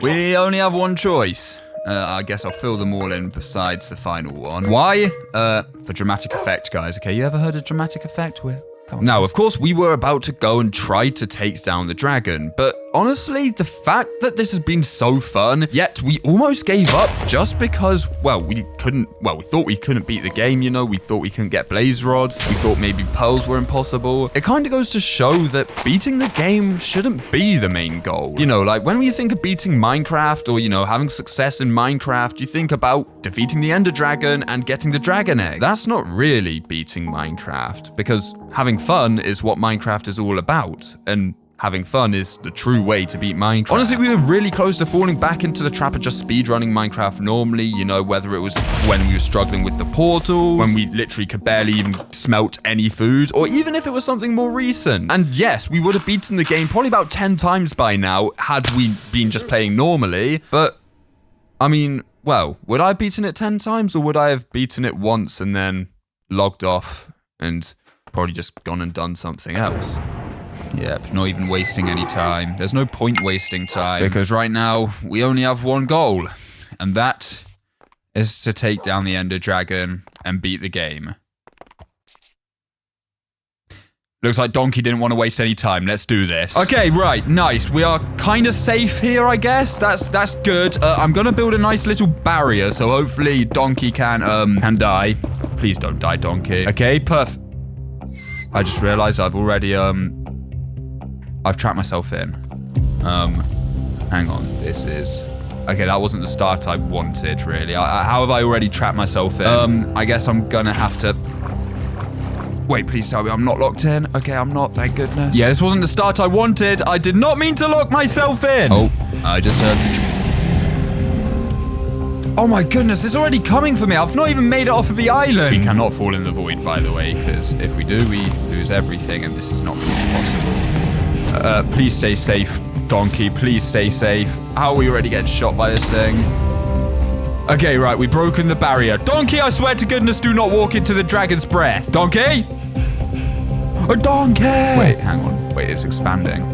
We only have one choice. I guess I'll fill them all in besides the final one. Why? For dramatic effect, guys. Okay, you ever heard of dramatic effect? Now, of course, we were about to go and try to take down the dragon, but honestly, the fact that this has been so fun, yet we almost gave up just because, well, we thought we couldn't beat the game, you know, we thought we couldn't get blaze rods, we thought maybe pearls were impossible. It kind of goes to show that beating the game shouldn't be the main goal. You know, like when you think of beating Minecraft or, you know, having success in Minecraft, you think about defeating the Ender Dragon and getting the dragon egg. That's not really beating Minecraft, because having fun is what Minecraft is all about, and having fun is the true way to beat Minecraft. Honestly, we were really close to falling back into the trap of just speedrunning Minecraft normally, you know, whether it was when we were struggling with the portals, when we literally could barely even smelt any food, or even if it was something more recent. And yes, we would have beaten the game probably about 10 times by now had we been just playing normally, but, I mean, well, would I have beaten it 10 times, or would I have beaten it once and then logged off and probably just gone and done something else? Yep, not even wasting any time. There's no point wasting time, because right now we only have one goal, and that is to take down the Ender Dragon and beat the game. Looks like Donkey didn't want to waste any time. Let's do this. Okay, right, nice. We are kind of safe here, I guess. That's good. I'm gonna build a nice little barrier, so hopefully Donkey can die. Please don't die, Donkey. Okay, perfect. I just realized I've already, I've trapped myself in. Hang on, this is... Okay, that wasn't the start I wanted, really. How have I already trapped myself in? I guess I'm gonna have to... Wait, please tell me I'm not locked in. Okay, I'm not, thank goodness. Yeah, this wasn't the start I wanted. I did not mean to lock myself in. Oh, I just heard the... Oh my goodness, it's already coming for me. I've not even made it off of the island. We cannot fall in the void, by the way, because if we do, we lose everything, and this is not really possible. Please stay safe, Donkey. Please stay safe. How are we already getting shot by this thing? Okay, right, we've broken the barrier. Donkey, I swear to goodness, do not walk into the dragon's breath. Donkey? Oh, Donkey! Wait, hang on. Wait, it's expanding.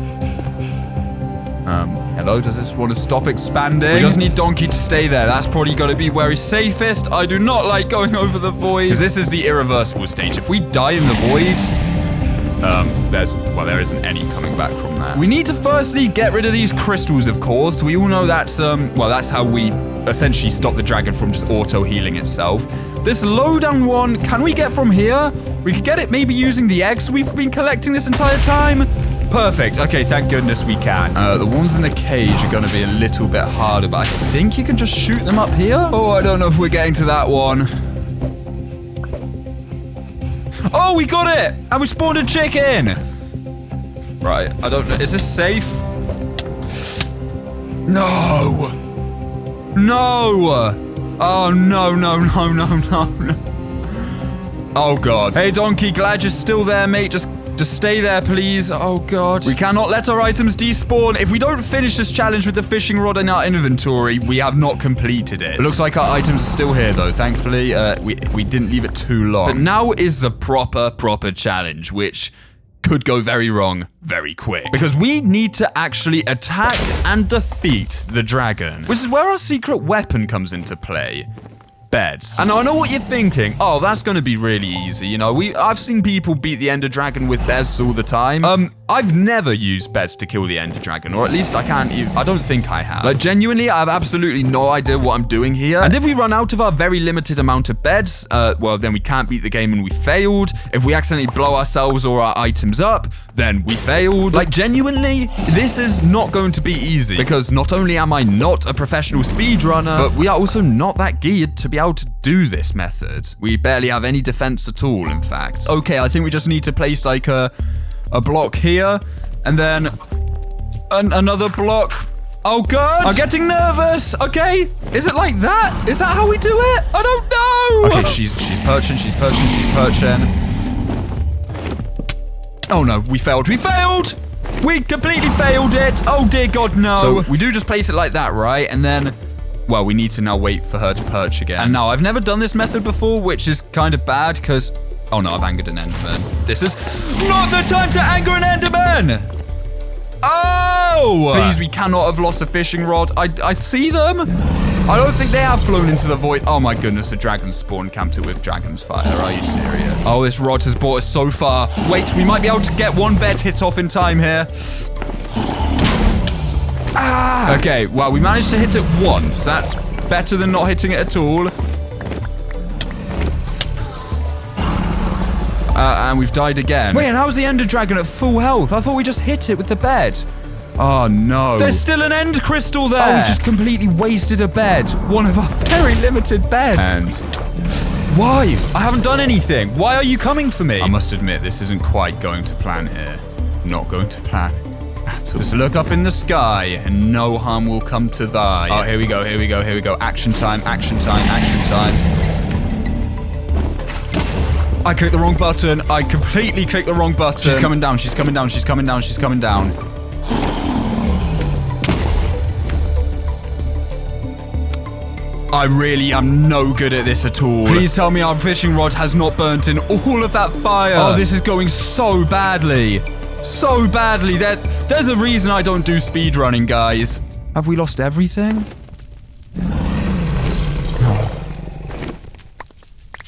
Hello, does this want to stop expanding? We just need Donkey to stay there. That's probably got to be where he's safest. I do not like going over the void, because this is the irreversible stage. If we die in the void, there isn't any coming back from that. We need to firstly get rid of these crystals, of course. We all know that's, that's how we essentially stop the dragon from just auto-healing itself. This low-down one, can we get from here? We could get it maybe using the eggs we've been collecting this entire time. Perfect. Okay, thank goodness we can. The ones in the cage are going to be a little bit harder, but I think you can just shoot them up here. Oh, I don't know if we're getting to that one. Oh, we got it! And we spawned a chicken! Right, I don't know. Is this safe? No! No! Oh, no. Oh, God. Hey, Donkey, glad you're still there, mate. Just stay there, please. Oh, God. We cannot let our items despawn. If we don't finish this challenge with the fishing rod in our inventory, we have not completed it. It looks like our items are still here, though. Thankfully, we didn't leave it too long. But now is the proper challenge, which could go very wrong very quick. Because we need to actually attack and defeat the dragon, which is where our secret weapon comes into play. Beds. And I know what you're thinking. Oh, that's going to be really easy. You know, I've seen people beat the Ender Dragon with beds all the time. I've never used beds to kill the Ender Dragon, or at least I don't think I have. Like, genuinely, I have absolutely no idea what I'm doing here. And if we run out of our very limited amount of beds, well, then we can't beat the game and we failed. If we accidentally blow ourselves or our items up, then we failed. Like, genuinely, this is not going to be easy, because not only am I not a professional speedrunner, but we are also not that geared to be able to do this method. We barely have any defense at all, in fact. Okay, I think we just need to place like a block here, and then another block. Oh, God! I'm getting nervous. Okay, is it like that? Is that how we do it? I don't know. Okay, she's perching. Oh no, we failed. We completely failed it. Oh dear God, no. So we do just place it like that, right? And then, well, we need to now wait for her to perch again. And now, I've never done this method before, which is kind of bad, because... Oh no, I've angered an Enderman. This is not the time to anger an Enderman! Oh! Please, we cannot have lost a fishing rod. I see them. I don't think they have flown into the void. Oh my goodness, the dragon spawn camped it with dragon's fire. Are you serious? Oh, this rod has brought us so far. Wait, we might be able to get one bed hit off in time here. Ah! Okay, well, we managed to hit it once. That's better than not hitting it at all. And we've died again. Wait, and how's the Ender Dragon at full health? I thought we just hit it with the bed. Oh, no. There's still an end crystal there. Oh, we just completely wasted a bed. One of our very limited beds. And why? I haven't done anything. Why are you coming for me? I must admit, this isn't quite going to plan here. Not going to plan at all. Just look up in the sky and no harm will come to thy. Oh, here we go. Action time. I clicked the wrong button. I completely clicked the wrong button. She's coming down. I really am no good at this at all. Please tell me our fishing rod has not burnt in all of that fire. Oh, this is going so badly. So badly. There's a reason I don't do speedrunning, guys. Have we lost everything?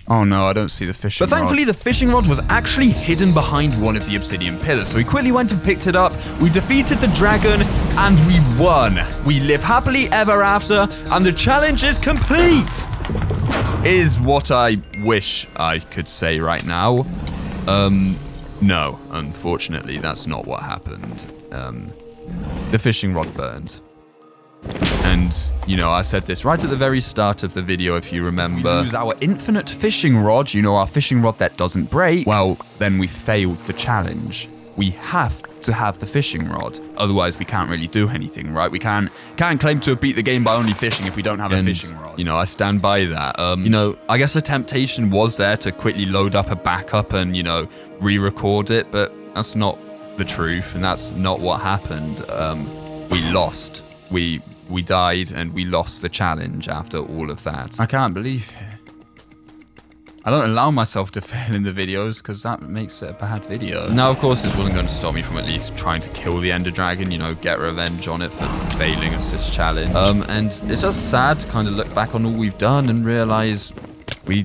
Oh no, I don't see the fishing rod. But thankfully, the fishing rod was actually hidden behind one of the obsidian pillars. So we quickly went and picked it up. We defeated the dragon and we won. We live happily ever after and the challenge is complete. Is what I wish I could say right now. No, unfortunately, that's not what happened. The fishing rod burned. And, you know, I said this right at the very start of the video, if you remember. We use our infinite fishing rod, you know, our fishing rod that doesn't break. Well, then we failed the challenge. We have to have the fishing rod. Otherwise, we can't really do anything, right? We can't claim to have beat the game by only fishing if we don't have a fishing rod. You know, I stand by that. You know, I guess the temptation was there to quickly load up a backup and, you know, re-record it, but that's not the truth, and that's not what happened. We lost. We died and we lost the challenge after all of that. I can't believe it. I don't allow myself to fail in the videos because that makes it a bad video. Now, of course, this wasn't going to stop me from at least trying to kill the Ender Dragon, you know, get revenge on it for failing us this challenge. And it's just sad to kind of look back on all we've done and realize we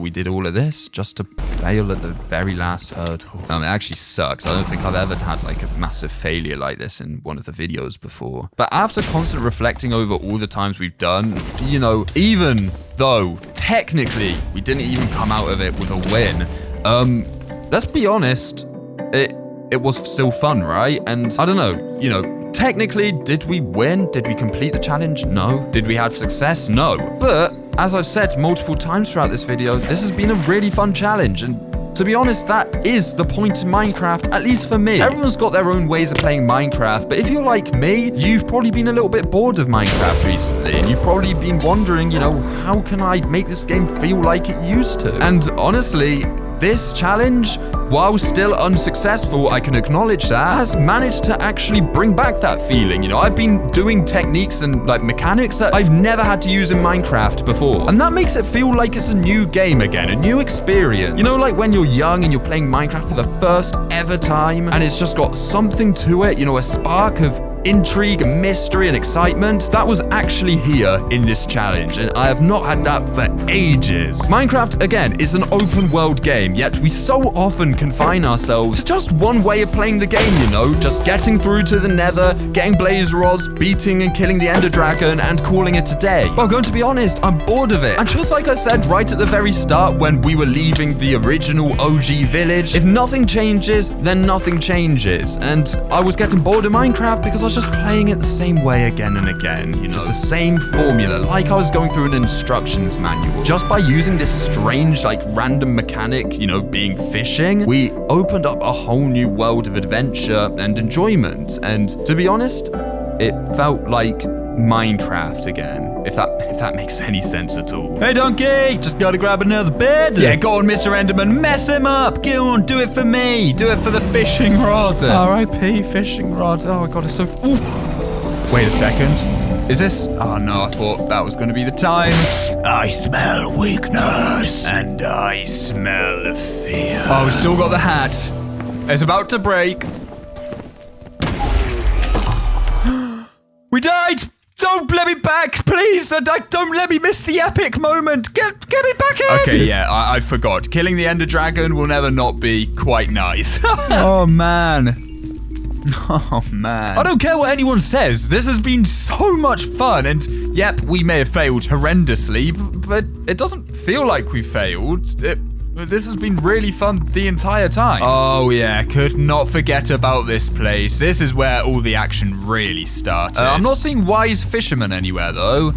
did all of this just to fail at the very last hurdle. It actually sucks. I don't think I've ever had like a massive failure like this in one of the videos before. But after constant reflecting over all the times we've done, you know, even though technically we didn't even come out of it with a win, let's be honest, it was still fun, right? And I don't know, you know, technically, did we win? Did we complete the challenge? No. Did we have success? No. But as I've said multiple times throughout this video, this has been a really fun challenge. And to be honest, that is the point in Minecraft, at least for me. Everyone's got their own ways of playing Minecraft, but if you're like me, you've probably been a little bit bored of Minecraft recently, and you've probably been wondering, you know, how can I make this game feel like it used to? And honestly, this challenge, while still unsuccessful, I can acknowledge that, has managed to actually bring back that feeling. You know, I've been doing techniques and like mechanics that I've never had to use in Minecraft before. And that makes it feel like it's a new game again, a new experience. You know, like when you're young and you're playing Minecraft for the first ever time, and it's just got something to it, you know, a spark of intrigue, mystery, and excitement. That was actually here in this challenge, and I have not had that for ages. Minecraft, again, is an open world game, yet we so often confine ourselves to just one way of playing the game, you know, just getting through to the nether, getting blaze rods, beating and killing the ender dragon, and calling it a day. Well, I'm going to be honest, I'm bored of it. And just like I said right at the very start when we were leaving the original OG village, if nothing changes, then nothing changes. And I was getting bored of Minecraft because I was just playing it the same way again and again, you know, just the same formula, like I was going through an instructions manual. Just by using this strange, like, random mechanic, you know, being fishing, we opened up a whole new world of adventure and enjoyment, and to be honest, it felt like Minecraft again, if that makes any sense at all. Hey, donkey, just gotta grab another bed. Yeah, go on, Mr. Enderman, mess him up. Go on, do it for me. Do it for the fishing rod. R.I.P. fishing rod. Oh my god, it's so... Ooh. Wait a second. Is this... Oh no, I thought that was gonna be the time. I smell weakness. And I smell fear. Oh, we've still got the hat. It's about to break. We died! Don't let me back, please! Don't let me miss the epic moment! Get me back in! Okay, yeah, I forgot. Killing the ender dragon will never not be quite nice. Oh, man. Oh, man. I don't care what anyone says. This has been so much fun, and yep, we may have failed horrendously, but it doesn't feel like we failed. This has been really fun the entire time. Oh yeah, could not forget about this place. This is where all the action really started. I'm not seeing Wise Fisherman anywhere though.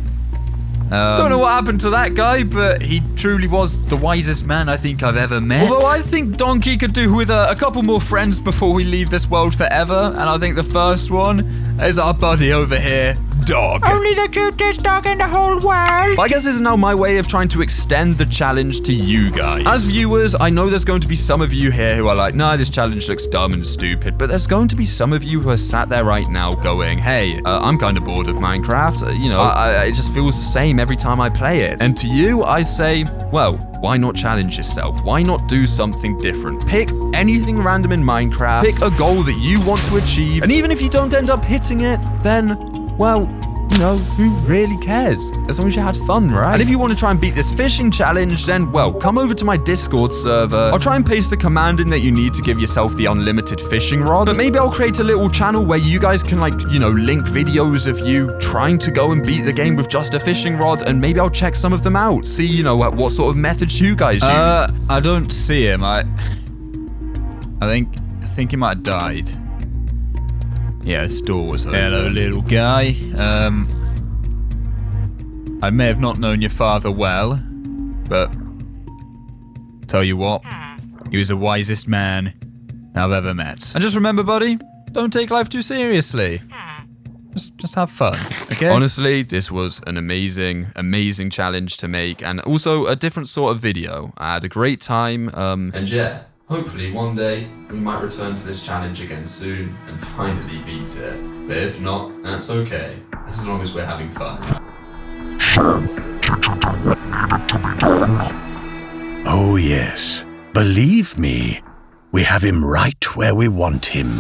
Don't know what happened to that guy, but he truly was the wisest man I think I've ever met. Although I think Donkey could do with a couple more friends before we leave this world forever, and I think the first one is our buddy over here, Dog. Only the cutest dog in the whole world. I guess this is now my way of trying to extend the challenge to you guys. As viewers, I know there's going to be some of you here who are like, nah, this challenge looks dumb and stupid, but there's going to be some of you who are sat there right now going, hey, I'm kind of bored of Minecraft. You know, it just feels the same every time I play it. And to you, I say, well, why not challenge yourself? Why not do something different? Pick anything random in Minecraft, pick a goal that you want to achieve, and even if you don't end up hitting it, then, well, you know, who really cares? As long as you had fun, right? And if you want to try and beat this fishing challenge, then, well, come over to my Discord server. I'll try and paste the command in that you need to give yourself the unlimited fishing rod. But maybe I'll create a little channel where you guys can, like, you know, link videos of you trying to go and beat the game with just a fishing rod, and maybe I'll check some of them out. See, you know, what sort of methods you guys use. I don't see him. I think he might have died. Yeah, his door was open. Hello, little guy. I may have not known your father well, but tell you what, he was the wisest man I've ever met. And just remember, buddy, don't take life too seriously. Just have fun, okay? Honestly, this was an amazing challenge to make, and also a different sort of video. I had a great time, and yeah. Hopefully one day we might return to this challenge again soon and finally beat it. But if not, that's okay, as long as we're having fun. So, did you do what needed to be done? Oh yes, believe me, we have him right where we want him.